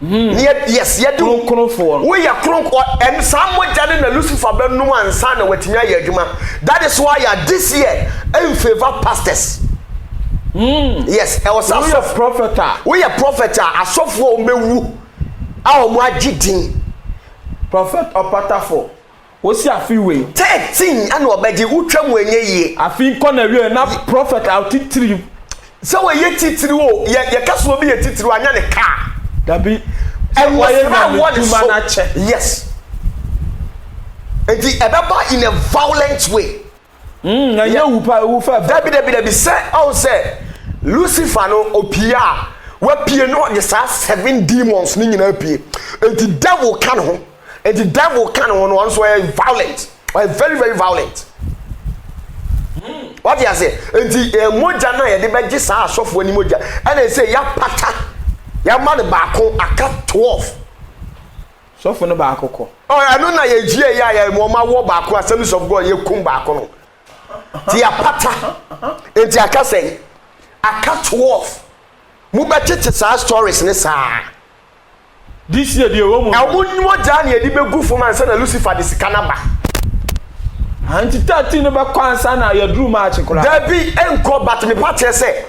yes ye do kronkrofo we a kronko and some moja na Lucifer be no ansa na watimi aye adwuma that is why this year in favor pastors yes I was we a prophet we a prophet asofo omewu a omo agidin prophet opatafo wo si afi we 13 ana obeje utwam enye yie afi ko na we na prophet out 3 so we ye titiri wo ye kaso obi ye titiri anya ne ka dabi and why na yes and the ebeba in a violent way na ye wu fa Dabi say oh say Lucifer no opia we pie no the 7 demons ni nyina pie and the devil can ho and the devil can no so violent very very violent. What you say and the moja na ye de be gisa asofo ni moja and they say ya pata ya man baako aka 12 sofo no baako ko oh I know na ye gie ya mo ma wo baako Assemblies of God ye kum baako no ti ya pata and the aka say aka 12 mu be tete sa stories ne sa this year dey wo mu moja na ye de be gu for man say na Lucifer de sikana ba anti 13 no be kwansa na ya dru match kura Dabi enko but me pa say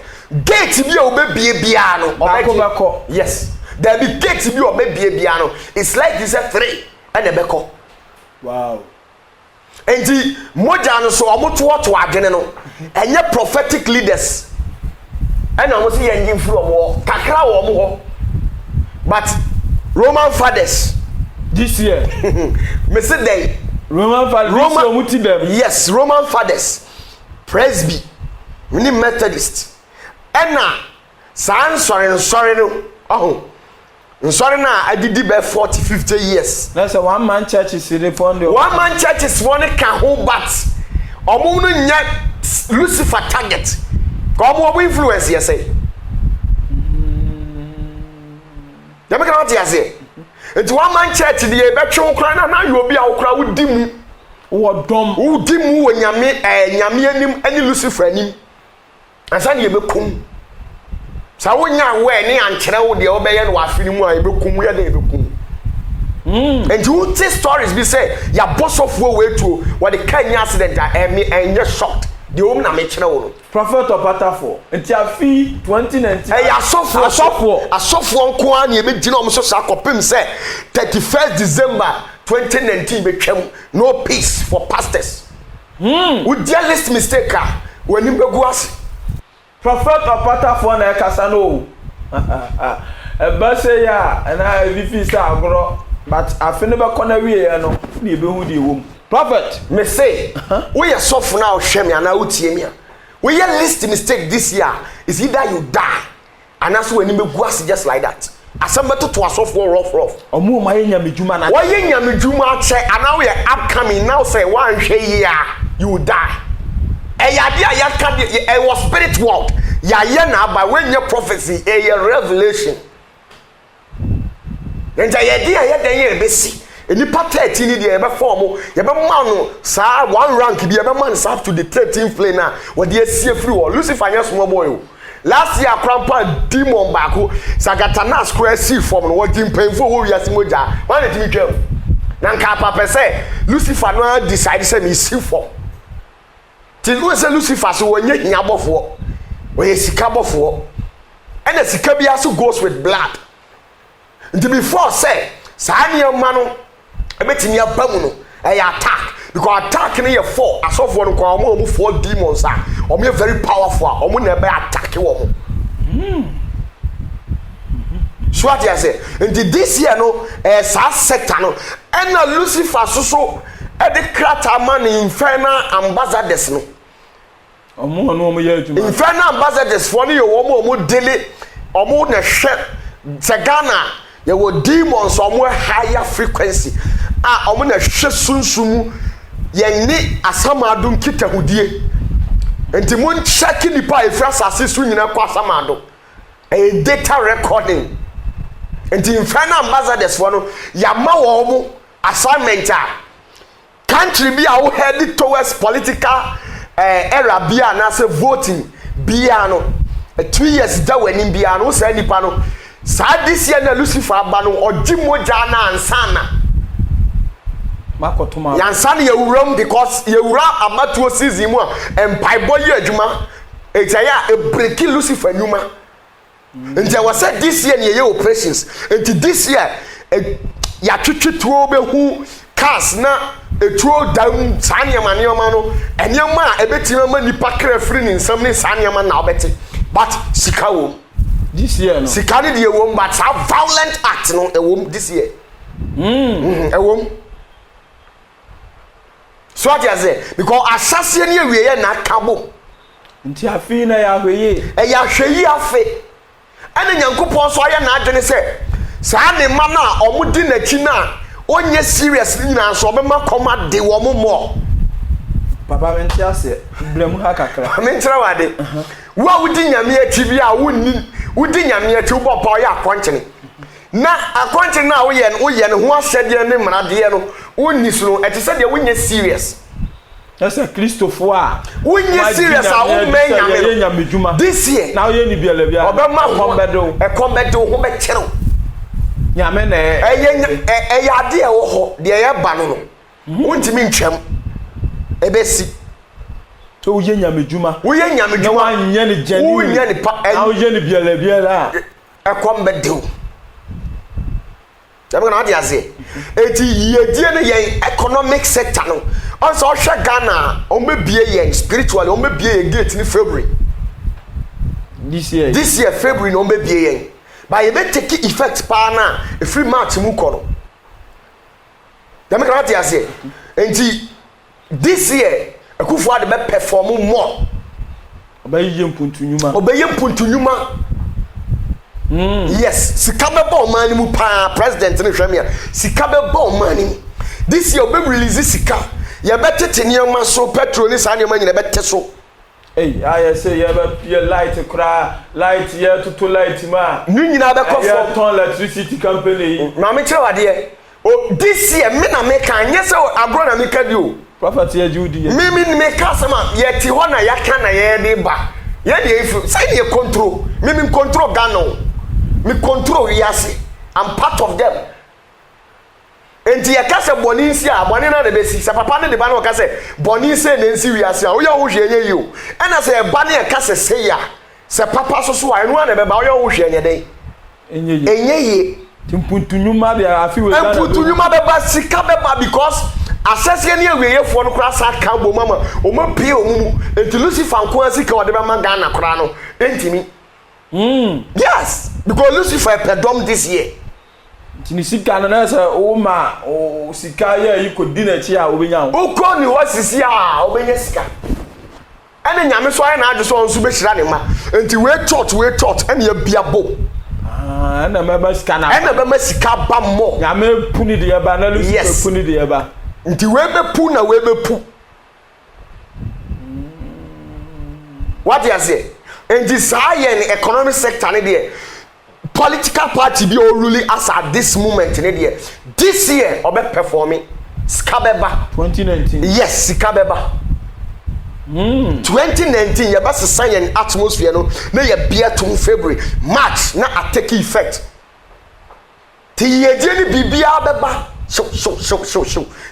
gate bi obebie bia no obeko yes Dabi gate bi obebie bia no it's like this 3 and ebeko wow enti moja no so omoto adwene no enye prophetic leaders and omo se yenjin furu omo kakra wo omo ho but Roman fathers this year me say they Roman fathers yes Roman fathers Presby mini Methodist ena san sorry no oh sorry na adidi be 40-50 years that's a one man church is in the fund one man church is one can hold but omo no nya Lucifer target ko omo influence yes say dem can not yes say it one man church dey be twe okra na you obi a okra wudi mu wo dom wudi mu wo nyame nyame anim ani Lucifer anim ansa ne be kum sa wonya we ne ankere wo de obeye no afini mu a be kum ye de be kum and you tell stories be say ya boss of we to what the Kenya accident and shocked the home na me kire wo no prophet opatafo enti afi 2019 asofo nko an e be gina o so sa kopim say 31st December 2019 be twam no peace for pastors we dear list mistake when you go as prophet opatafo na kasa no ba say ya na vi say agro but afene be kona wie no na e be hu di wom prophet me say we are soft now hwe me ana utie me we your list mistake this year is either you die and that's when you go as just like that asamba to asof rough omo ma ye nyamedwuma na wo ye nyamedwuma che ana we upcoming now say one hwe year you die eyade a yaka e was spirit world ya ye na ba when your prophecy a revelation then ya de ya den ye be si enipa 13 ni de ebe form ye be ma no sa one rank bi ebe man sa to the 13th plane na wo de asie free wo Lucifer nya small boy o last year crampa demon baako sagatana square c form no wo jimpenfo wo wiase moja wan let me twam na nka papa say Lucifer no decide say me c form till we say Lucifer so wonye hiabofo wo ye sikabofo and the sika bi aso goes with blood until before say sani no ebetimi abamu no attack because attack na ye 4 asofo no kwa omo 4 demons are omo very powerful omo na be attack wo so what you say and this year no sa sector no and na Lucifer so e de krata man infernal ambassadors no omo ye adwuma infernal ambassadors for no ye omo dele omo na hwe Ghana ye were demons omo higher frequency omo na hwe sunsumu ye ni asamado nkitahudie enti mon check nipa efra asase so nyina kwa asamado data recording enti infernal ambassadors for no ya ma wo omo assignment country bi a wo head towards political era bia na say voting bia no 2 years da wani bia no say nipa no sa this year na Lucifer aba no ogimoja na ansana makotuma yansana ye wuram because ye wura amatuo season mu empaibo ye adwuma etaya e break Lucifer nyuma nti I was said this year ye operations nti this year ya twetwe tuo be hu cars na etuo dam sanyama nioma no enyama ebetima ma nipa kra free ni nsam ni sanyama na obeti but sikawo this year no sikani de ewom but how violent act no ewom this year ewom so what you say because asase ne awie na kabo nti afi na ya hweye ya hweyi afi ene nyankopon so aye na adwene se saa ne ma na omudi na chi na onye serious nyina so obema koma de wo mo papa menti ase blemu ha kakra mentira wade wa wudi nyame achi bi a wudi nyame achi wo pa ya akwanchene na akwanchene na wo ye ne ho asede ne mrade no wonni so no etise de wonye serious ese Christopher a wonye serious a wo men nyame this year na wo ye ni biala bia obema kombedo ho be kyerew nyame na ade e wo ho de ye ba no wontimi ntwam ebesi to wo ye nyame djuma na wanye ne jani wo nye ne pa na wo ye ni biala kombedo jabe na ade ase eti yedie ne yen economic sector no also hwe Ghana ombebie yen spiritually ombebie yen gate ni February this year February no ombebie yen but e be take effect pa na free March mu kono jabe na ade ase enti this year Akufo Addo be perform more obeye mpuntunyuma yes sika be bo man mu pa president ne hwamia sika be bo man mu this year be release sika ye be tete niam so petrol ni sa niam nyina be te so I say ye be light kra light ye to light ma nu nyina be ko for ton electricity company na me kire wade this year me na me kan nye se agro na me ka bi o prophet ye judi me ka sama ye ti ho na ya ka na ye de ba ye de ifu say ye control me control Ghana me control yase I'm part of them enti ye ka se boni nsi a boni na de besi se papa ne de ba na ka se boni nsi na nsi wiase a wo ye ho hwe ye yi o ena se ba ne ye ka se ya se papa so so anu na be ba wo ye ho hwe ye den enye ye timpuntunyuma be afi we Ghana timpuntunyuma be ba sika be ba because asese ne aweyefo no kra sa ka bo mama o ma pie o mu enti Lucifer nko asika o de be ma Ghana kra no entimi yes because Lucifer pedom this year tini sika na say o ma o sika ye yi ko di na chi a obenya o ko ni wasisi a obenya sika ene nyame so aye na adwo so onso be hira ne ma enti we church ene ya bia bo na meba sika na ene be ma sika ba mo nyame puni de ba na Lucifer puni de ba nti we be pu na we be pu what you say in this high economic sector ne there political party be all ruling as at this moment ne there this year obe performing skabeba 2019 yes skabeba 2019 ye ba sesan yen atmosphere no na ye bia to February March na take effect ti ye die ni bibia beba so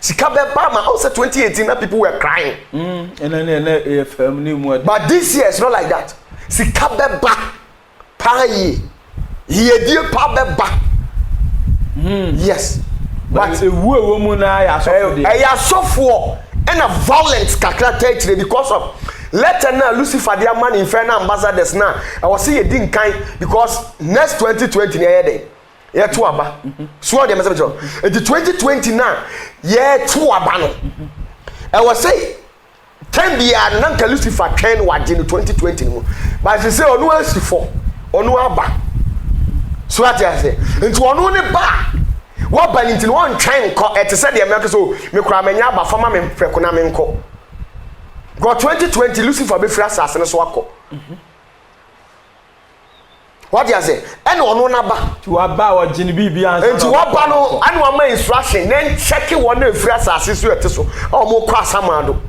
sika beba ma also 2018 na people were crying AFM ni mu but this year it's not like that sika beba pa ye die pa beba yes but ewu mu na ya sofo and a violent kakra territory because of letter na Lucifer dia man infernal ambassadors na I was see you din kind because next 2020 na ye ye to aba so dem say the 2020 na ye to aba no I was say time bia na Lucifer train waje no 2020 no but she say onu asifo onu aba so what you say into onu ne ba what by into one train ko et say de me so me kura manya aba fama me freko na me nko go 2020 Lucifer be free asase no so akọ what you say and onu na ba to aba wa jini bibia into what ba no anu ama instruction then check one na free asase so et so o mo kọ asamado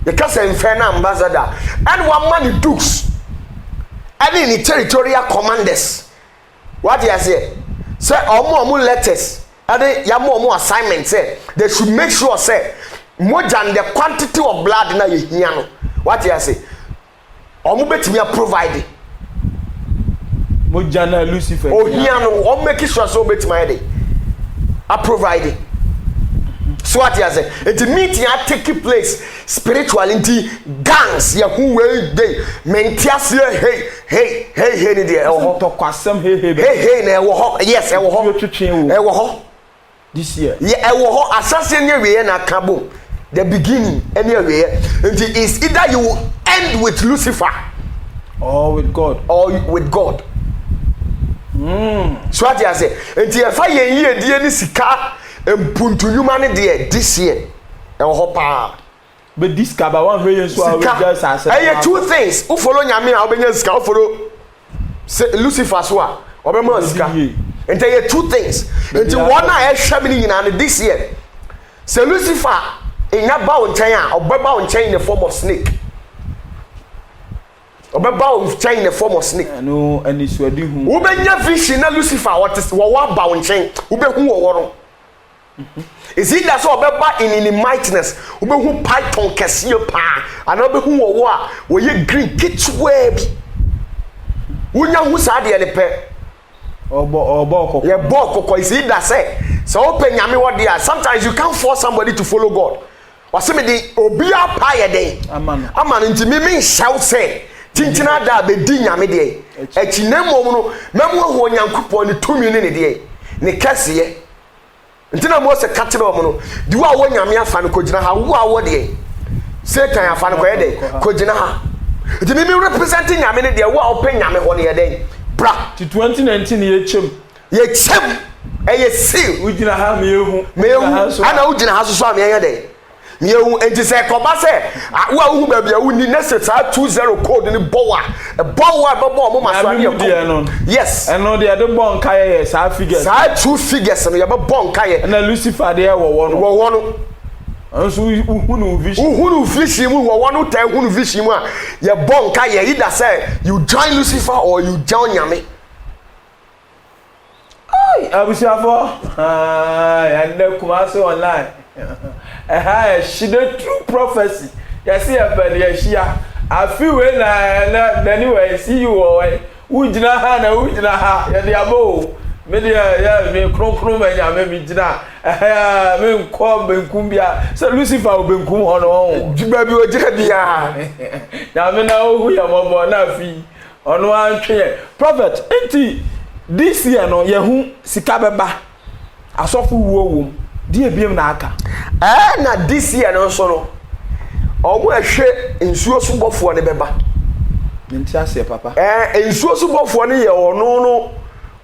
the case infernal ambassador and one man dukes and in territorial commanders what you say omo letters and yamo assignment say they should make sure say more than the quantity of blood na ye hia no what you say omo betimi provide mo jana Lucifer o hia no o make sure so betimi dey a provide so what you say it meeting a take place spiritually into gangs ya who way dey mentias hey ni there to kwasem hey na wo ho yes e wo ho twetwe wo ho this year yeah e wo ho assassin ne we na kabo the beginning anyway. It is either you end with Lucifer or with God. So what I say, and if I hear the sika and puntunyuma ne de this year, hopa. But this kaba one way so I will just answer. Two things. Who follow nyame a obenya sika, who follow Lucifer so a obema sika. And there are two things. And one I shabbing in this year. So Lucifer in your bow chain or bow chain in the form of snake. Or bow chain in the form of snake. No, and it's ready. Ubenya vision Lucifer what is what bow chain. Ube who or is it that's all about in the mightiness? Ube who python cassia pa and obe who or what where you green kitch web. Unya who's had the pet. Or boko. Yeah, boko is it that say. So open yami what they are. Sometimes you can't force somebody to follow God. Or some of the obia pie day. Aman into me shout say. Tintina da be din yami day. Echinemo no memo ho nyankopon ni tumi ni day. Ne kase ye. Ntina mo se catch no mo no. Di wa wo nyame afa no kogina ha wo awo de. Satan afa no koye de kogina ha. Nti me representing nyame ne de wo open nyame ho ne ye den. Bra to 2019 ye chem eye seal ugina ha me ehu ana ugina ha so am ye de me ehu enti se koba se wo ahu ba bia uni next 20 code ni bowa bebo mo maso ani yes and no de bon kaye sa figures sa two figures no ye be bon kaye na Lucifer de wo no anso uhunu vision mu wo no ta uhunu vision mu a ye bon ka ye either say you join Lucifer or you join nyame ai abusiafo and the Kumasi online she the true prophecy you see a bad shia I feel when anyway see you ujina ha na ujina ha ya de abo media ya me kronkron ma nya me gina me nko benkum bia so Lucifer obenkum hono jiba bi ojira bia ya me na ohu ya mobo na fi ono antwe prophet enti this year no yehu sika beba asofu wuo die biem na aka na this year no so no omo ehwe nsuo so bofo ne beba nti ase papa nsuo so bofo ne ye ono no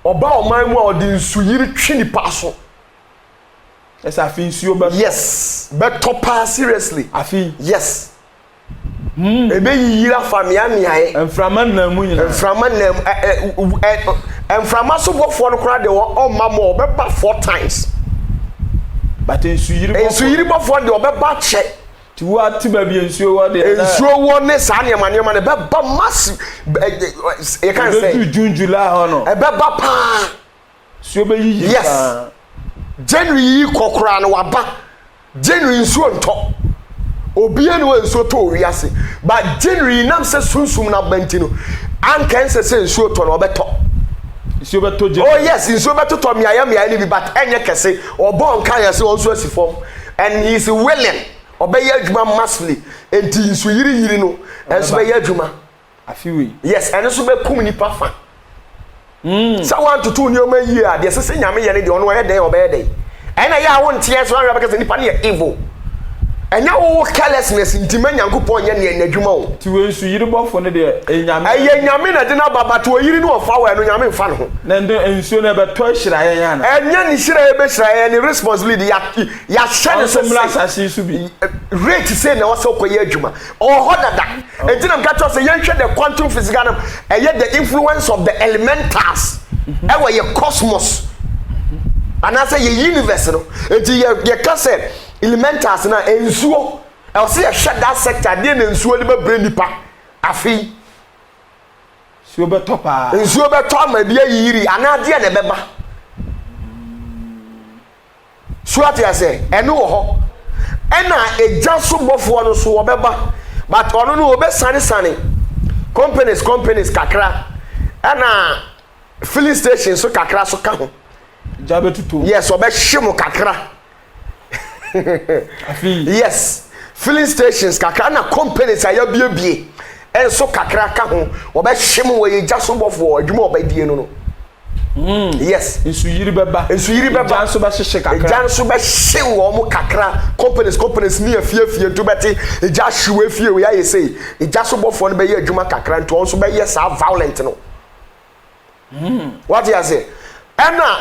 oba oman mu odi nsuyiri twi ni paso esa afi nsuo ba yes but topa seriously afi yes ebe yira famia miae enframa na mu nyina enframa so bofo no kra de o mama obeba 4 times but nsuyiri bofo de obeba che ti wa ti ba bi nsuo wo de nsuo wo ne sa ne ma ne beba massive you can say June July hono beba pa nsuo be yi yes January kokora no waba January nsuo nto obie no nsuo to wiase but January nam se sunsum na banti no an kan se nsuo to no obeto nsuo beto oh yes nsuo beto to miaya ni bi but enye kese obon kan ya se onso asifom and he is willing obey adwuma massively enti nsuo yiri no enso be adwuma afiwe yes enso be kum ni pafa so want to two nyoma yi a de sese nyame ye ne de ono ye den obey den ena ya wo ntie so anwa because nipa ne evil enya wo carelessness ntima nyankopon ye ne adwuma wo ti we nsu yiri bofo ne de enyame aye nyame na de na baba to yiri no ofa wa no nyame mfa no ho na ndo ensu ne be to hira ye yana enya ni hira ye be hira ye ni responsibility ya share so mlasasi su bi rate say na wose koye adwuma o hodada entina mka to say yenhwe the quantum physics na the influence of the elementals ewe ye cosmos and I say ye universe no enti ye ka say elementals na ensuo I will say a shut that sector dey na ensuo dey be nipa afi ensuo be topa ensuo be to ma bia yiri ana de na beba so what you say eno wo ho ena eja so bofo no so obeba but ono no obe sane companies kakra ena filling stations so kakra so ka ho jabe tutu yes obe himo kakra afi yes filling stations kakra na companies ayabiebie enso kakra ka ho obe himo we eja so bofo adwuma obe die no Yes. Nsuyiri beba. Nsuyiri beba. Janso ba hye kakra. Janso ba hye wo mo kakra. Companies ni afie to beti. Eja hwe fie we ya say. Eja so bofo no be ye adwuma kakra nto onso be ye sa violent no. What you say? Ena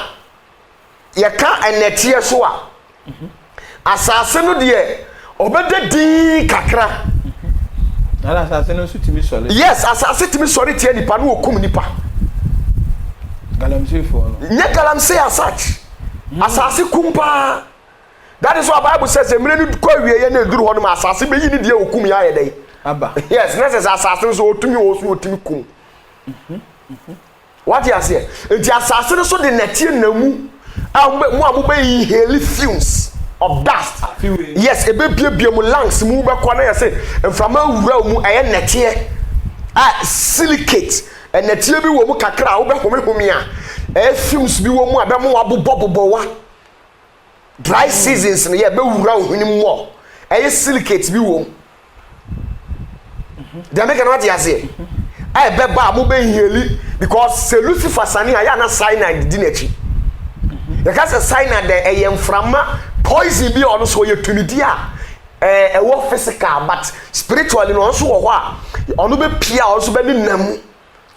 ye ka enetie so a. Asase no de obede din kakra. Ala asase no so timi sole. Yes, asase timi sole tie nipa no okum nipa. Galamsey for no. Nye galamsey as such. Asase kumpa. That is what Bible says. Emre ni ko wiye na eduru ho no asase be yi ni de okum ya ye dey. Aba. Yes, necessary asase so otumi kum. What you say? Enti asase no so de netie namu. Mo amube inhale fumes of dust. Yes, ebe bie mu lungs mu be kwa na ye say emframa wura mu eye netie. Silicate netie bi wo mu kakra wo be home a fumes bi wo mu abe mo abobobobo wa. Dry seasons no ye be wura ohuni mo. Eye silicate bi wo. They make what you say. I be ba mu be inhale because se Lucifer sani aya na cyanide di nachi. The case cyanide e yemframa poison bi ono so ye tumidi a wo physical but spiritually no so wo ho a ono be pia ono be ni nam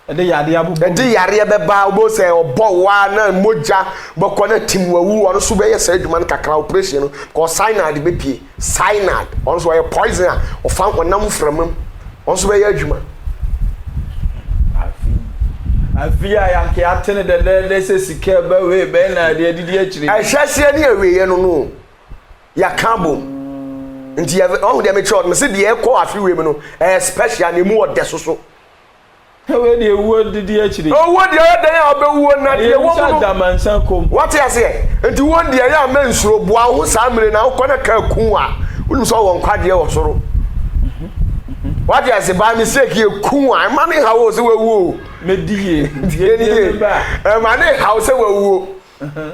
e de yare abubu e de yare be ba obo se obo wa na moja boko na timwawu ono so be ye sa adwuma kakra operation no because cyanide be pie cyanide ono so ye poison a ofan onam framam ono so be ye adwuma. Afia ya ke atene de se sika ba we be na de didi akire. Ahwase ne aweye no ya kabo. Nti ya oh de me chord me se de e ko afi we me no special ne mu ode soso. We de ewu didi akire. Oh de ya de ya obewu na de wo no. Damansan kom. What you say? Nti won de ya mansuro boa ho sa mire na ko na ka ku a. Unum so won kwade wo soro. What you say by mistake you ku a man how say we wo. Medie mane house wewu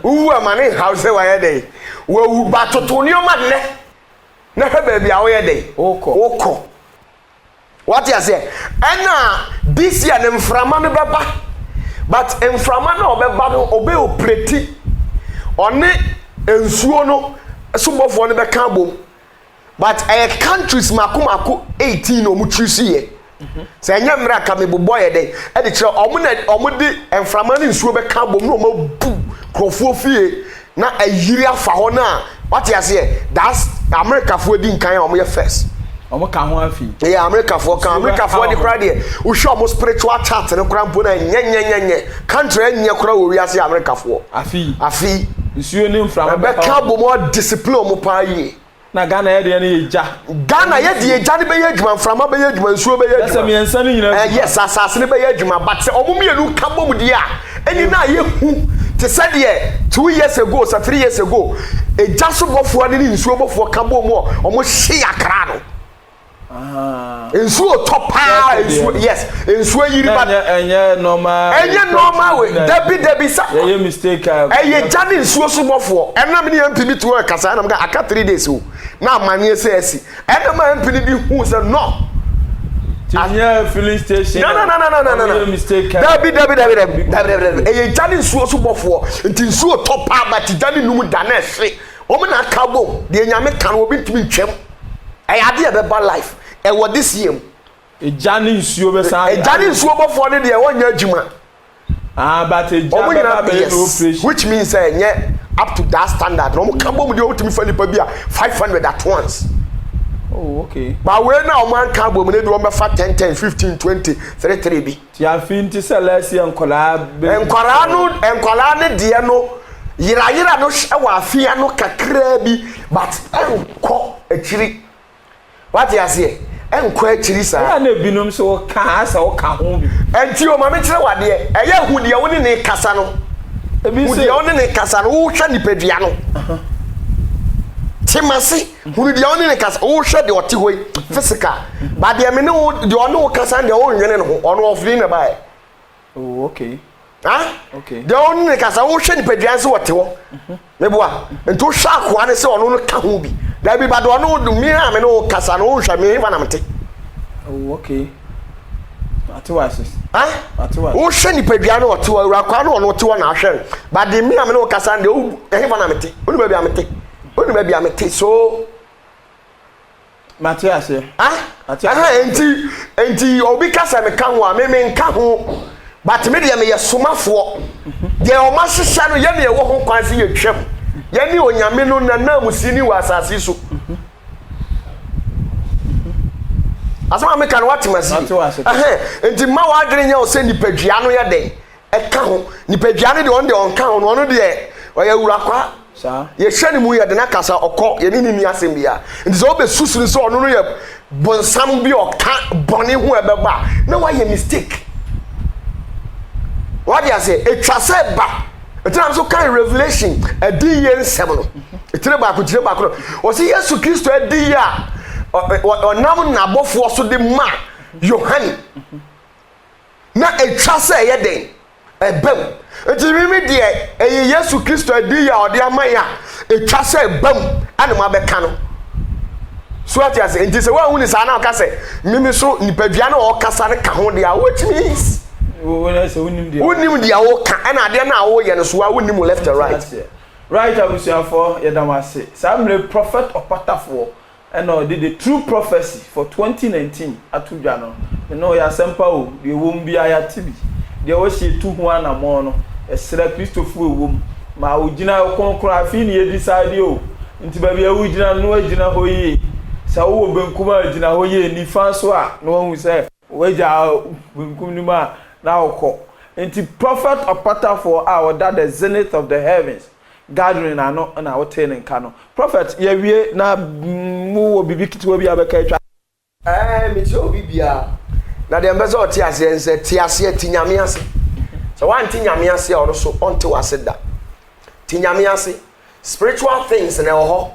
uwu mane house wa ye dey wewu batoto ni o madne na he ba bia wo ye dey oko what you say na this year na mframa no beba but mframa na obeba no obe operate one ensuo no subofo no be kan bom but countries makomako 18 o mu choose ye. Say nya mra ka me bobo ye dey e de kire omo de enframa ne nsuo be ka bom no ma bu krofo fie na ayiri afa ho na what you say that's America fo di nkan omo ye first omo ka ho afi yeah America fo di kra de wo show omo spiritual chart ne kra mpo na nye country nya kra wo wi ase America fo afi nsuo ne enframa be ka bom o discipline omo pa yi na Ghana ye de na eja Ghana ye de eja ne be ye adwuma mframa be ye adwuma nsuo be ye adwuma ese me ensa ne nyina yes asase ne be ye adwuma but se omo mienu ka bom de a eni na ye hu te said here 2 years ago or 3 years ago eja so bofo ne nsuo bofo ka bom omo hye akra no nsuo topa nsuo yes nsuo yiri ba enye normal we debi sa ye mistake eye jani nsuo so bofo enam ne mpimi to kasa enam ga aka 3 days o na amane se asi enam mpini di hu se no Tinya filling station no ye mistake debi eye jani nsuo so bofo nti nsuo topa ba ti jani num da na hwe o me na aka bom de nyame kan obi ntimi ntwem eye ade e be ba life e wo this year ejani nsuo be san ejani nsuo bofo ne de wonya adwuma but ejani be operation which means nye up to that standard no mo kan bom de otimi fa nipa bia 500 at once. Oh, okay. But we now man can bom ne de o be fa 10 15 20 33 bi ti afinti selesi enkola ne de no yira no wa afia no kakra bi but enko akiri what you say enko akiri sa ya na binom so ka asa o ka ho bi enti o ma me kire wade eye hu de woni ne kasa no ebi se woni ne kasa no wo hwa nipadua no timasi hu de woni ne kasa wo hwa de oti hoi physical but de me ne de ono kasa de wo nwene no ono ofri na bae. Oh, okay. Okay. De woni ne kasa wo hwa nipadua se wote wo meboa enti wo hwa akoa ne se ono no ka ho bi da bi ba do no do mi na me no kasa no hwa me fa na mte. Oh, okay. atuwas ah wo hwe nipadua no ote wa kwa no no ote wa na ahwe but de me am no kasa de o ehefa na mete onu ba bia mete so Matias enti obi kasa me ka ho a me nka ho but me de me ye somafo de o ma hyehyɛ no ye ne wo ho kwan se ye twam ye ne onyame no na na musini wa asase so asama me kan wati masi enti ma wa adwene nya o se nipadua no ye den e ka ho nipadua no de on de on ka ho no de o ye wura kwa sa ye hwe ne mu ye de na kasa okọ ye ni asem bia enti so obe susuru so ono no ye bonsam bi oka bone ho ebeba na wa ye mistake what you say etwa se ba etina so kan revelation adi ye nsem no etire ba ko o se Yesu Kristo adi ya onam na bofo so de ma Yohane na etwa se ye den ebam ejimi de eye Yesu Kristo adi ya ode amaya etwa se ebam ane ma beka no so what you say enti se wa huni sa na o ka se mimi so nipadua na o kasa ne ka ho de a which means unim dia wo ka ana ade na wo ye no so unim left and right abusuafo yedamase samre prophet opatafo and the true prophecy for 2019 atudwa no no ya sempa o de wom bia ya tibi de wo hye tu ho anamo no esra Christopher wom ma ogina konkon afi ne ye decide o nti ba bia wo gina no agina hoyi sa wo benkuma agina hoyi ni fa so a no hu se waja benkum ni ma now call into prophet opata for our that the zenith of the heavens gathering and our turning cano prophet ye wie na mu obibi kitwa bi abeka twa me che obibia na de mbezo oti ase ense ti ase tinyame ase so wan tinyame ase o so onto waseda tinyame ase spiritual things na ho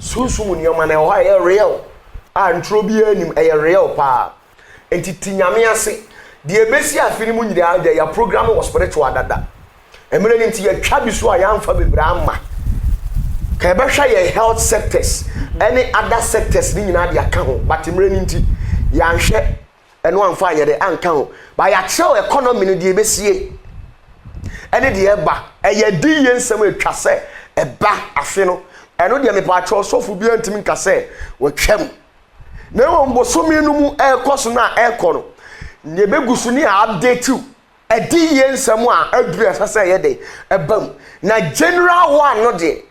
sunsun ni o ma na ho e real antro bi anim e real pa enti tinyame ase the ebesi afini mu nyira ya program was spiritual dada emere nti ya twa bi so a ya mfa bebra amma ka ebe hwa ya health sectors any other sectors ni nyina de aka ho but emere nti ya nhwe eno amfa ya de anka ho ba ya cheo economy no de ebesie ene de eba eye di ye nsem atwa se eba afe no eno de me pa cho sofu bi antimi nka se wo twam na wo mbosomi no mu ekoso na ekono ne begusu ni update you edi ye nsem a aduru asasa ye de ebam na general one no de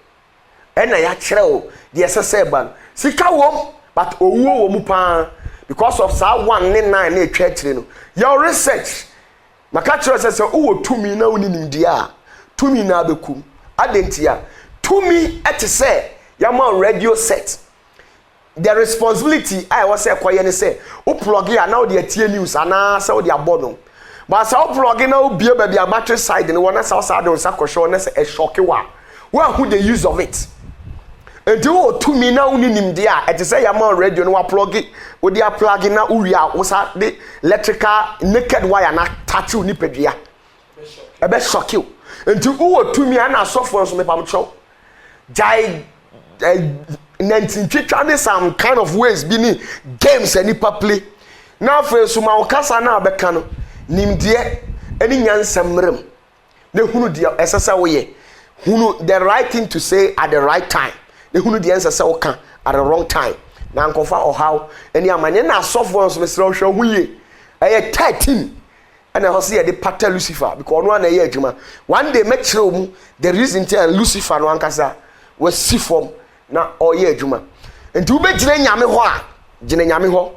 ena ya kire o de asasa eba sika wom but owuo wo mu pa because of sa 1 ne 9 na etwa kire no your research maka kire asasa wo tumi na woni nimdi a tumi na abekum adentia tumi etese yama radio set the responsibility I was say koye ne say o plug ya na o de atie news ana say o de abono but say o plug na o bie ba bia battery side ne wona say o sa de o sa kwhwe na say e shock wa who the use of it and you to me now nim dia e say ya man radio no wa plug o de plug na o wi a o sa de electrical naked wire na touch ni pedua e be shock you and you to me na sofo so me pam chow jai 19 twitwa some kind of ways bi ni games any play now for so ma okasa na abeka no nimdie eni nyansamrem ne hunu dia esesa wo ye hunu the right thing to say at the right time ne hunu dia esesa wo ka at the wrong time na nkofa or how eni amanye na sofo so mesra hwe hu ye eye 13 and I see the pattern Lucifer because no na ye adwuma one day make sure mu the reason tell Lucifer no ankasa was see form na oye adwuma enti wo begina nyame ho a gina nyame ho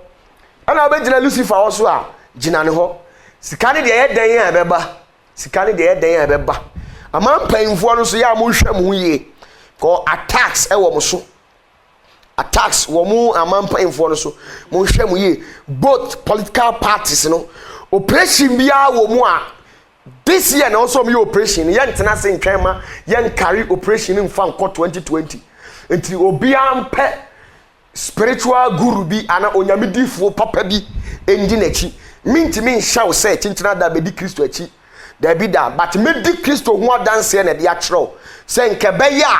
ana wo begina Lucifer ho so a gina ne ho sika ne de ye dan ya beba sika ne de ye dan ya beba ama mpanfo no so ya mo hwɛ mo yie ko attacks e wo mo so attacks wo mo ama mpanfo no so mo hwɛ mo yie both political parties no operation bia wo mo a this year na also me operation yen tena se ntwema yen carry operation in fan 2020 enti obi ampe spiritual guru bi ana onyamedifo papa bi endi nachi minti min shaw say tintina da be di Kristo achi da bi da but me di Kristo ho adanse na de a kyerɛw say nke be ya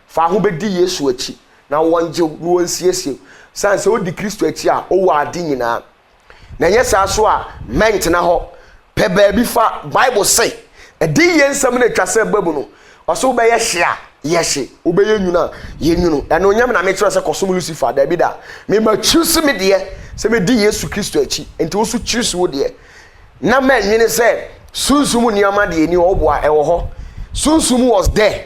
fa ho be di Yesu achi na wonje no wonsiesie san say o di Kristo achi a o wa adi nyina na nyɛ saa so a mentena hɔ pɛ baabi fa bible say ɛdi yɛ nsɛm na atwa sɛ babu no ɔso wobɛyɛ hye a yɛhye wobɛyɛ nwunu a yɛnwunu ɛno nyam na mekyerɛ sɛ kɔsom lucifer daabi da mema choose me deɛ sɛ medi yesu kristo akyi enti wo so choose wo deɛ na mɛnwene sɛ sunsum nneɛma deɛ ni ɔboa ɛwɔ hɔ sunsum was there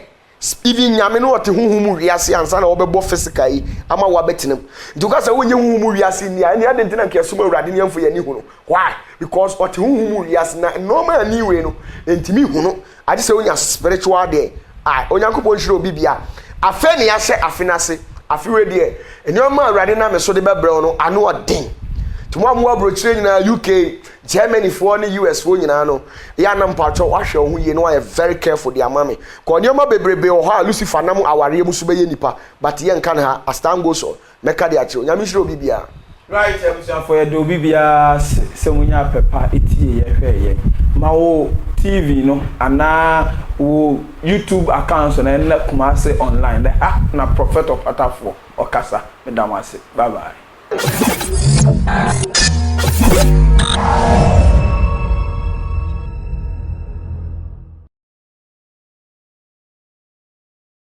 even nyame no ɔte huhum wiase ansa na wɔbɛbɔ physical yi ama wɔabɛtenam nti woka sɛ wonyɛ huhum wiase ni a ɛne ade ntina nkɛsom awurade ne yɛmfo yɛni hu no why because ɔte huhum wiase na normal ani wei no ntimi hu no ade sɛ wonya spiritual deɛ onyankopɔn hyira obi bia afɛ ne yɛahyɛ afe n'ase afe wei deɛ nneɛma awurade na me so de bɛbrɛw no ano ɔden tumo amu abrochire nyina UK Germany for ne US for nyina no ya na mpatcho wahwe ho yie no very careful dia mame ko nneoma bebrebe o ha Lucifer nam aware mu so beye nipa but ye nka na ha as time goes on meka de akire nyame hire obi bia right ebusa for ye do obi bia se munya pepa etie ye hwe ye ma wo TV no ana wo YouTube account na na Kumasi online na prophet of Atafo okasa medamase bye bye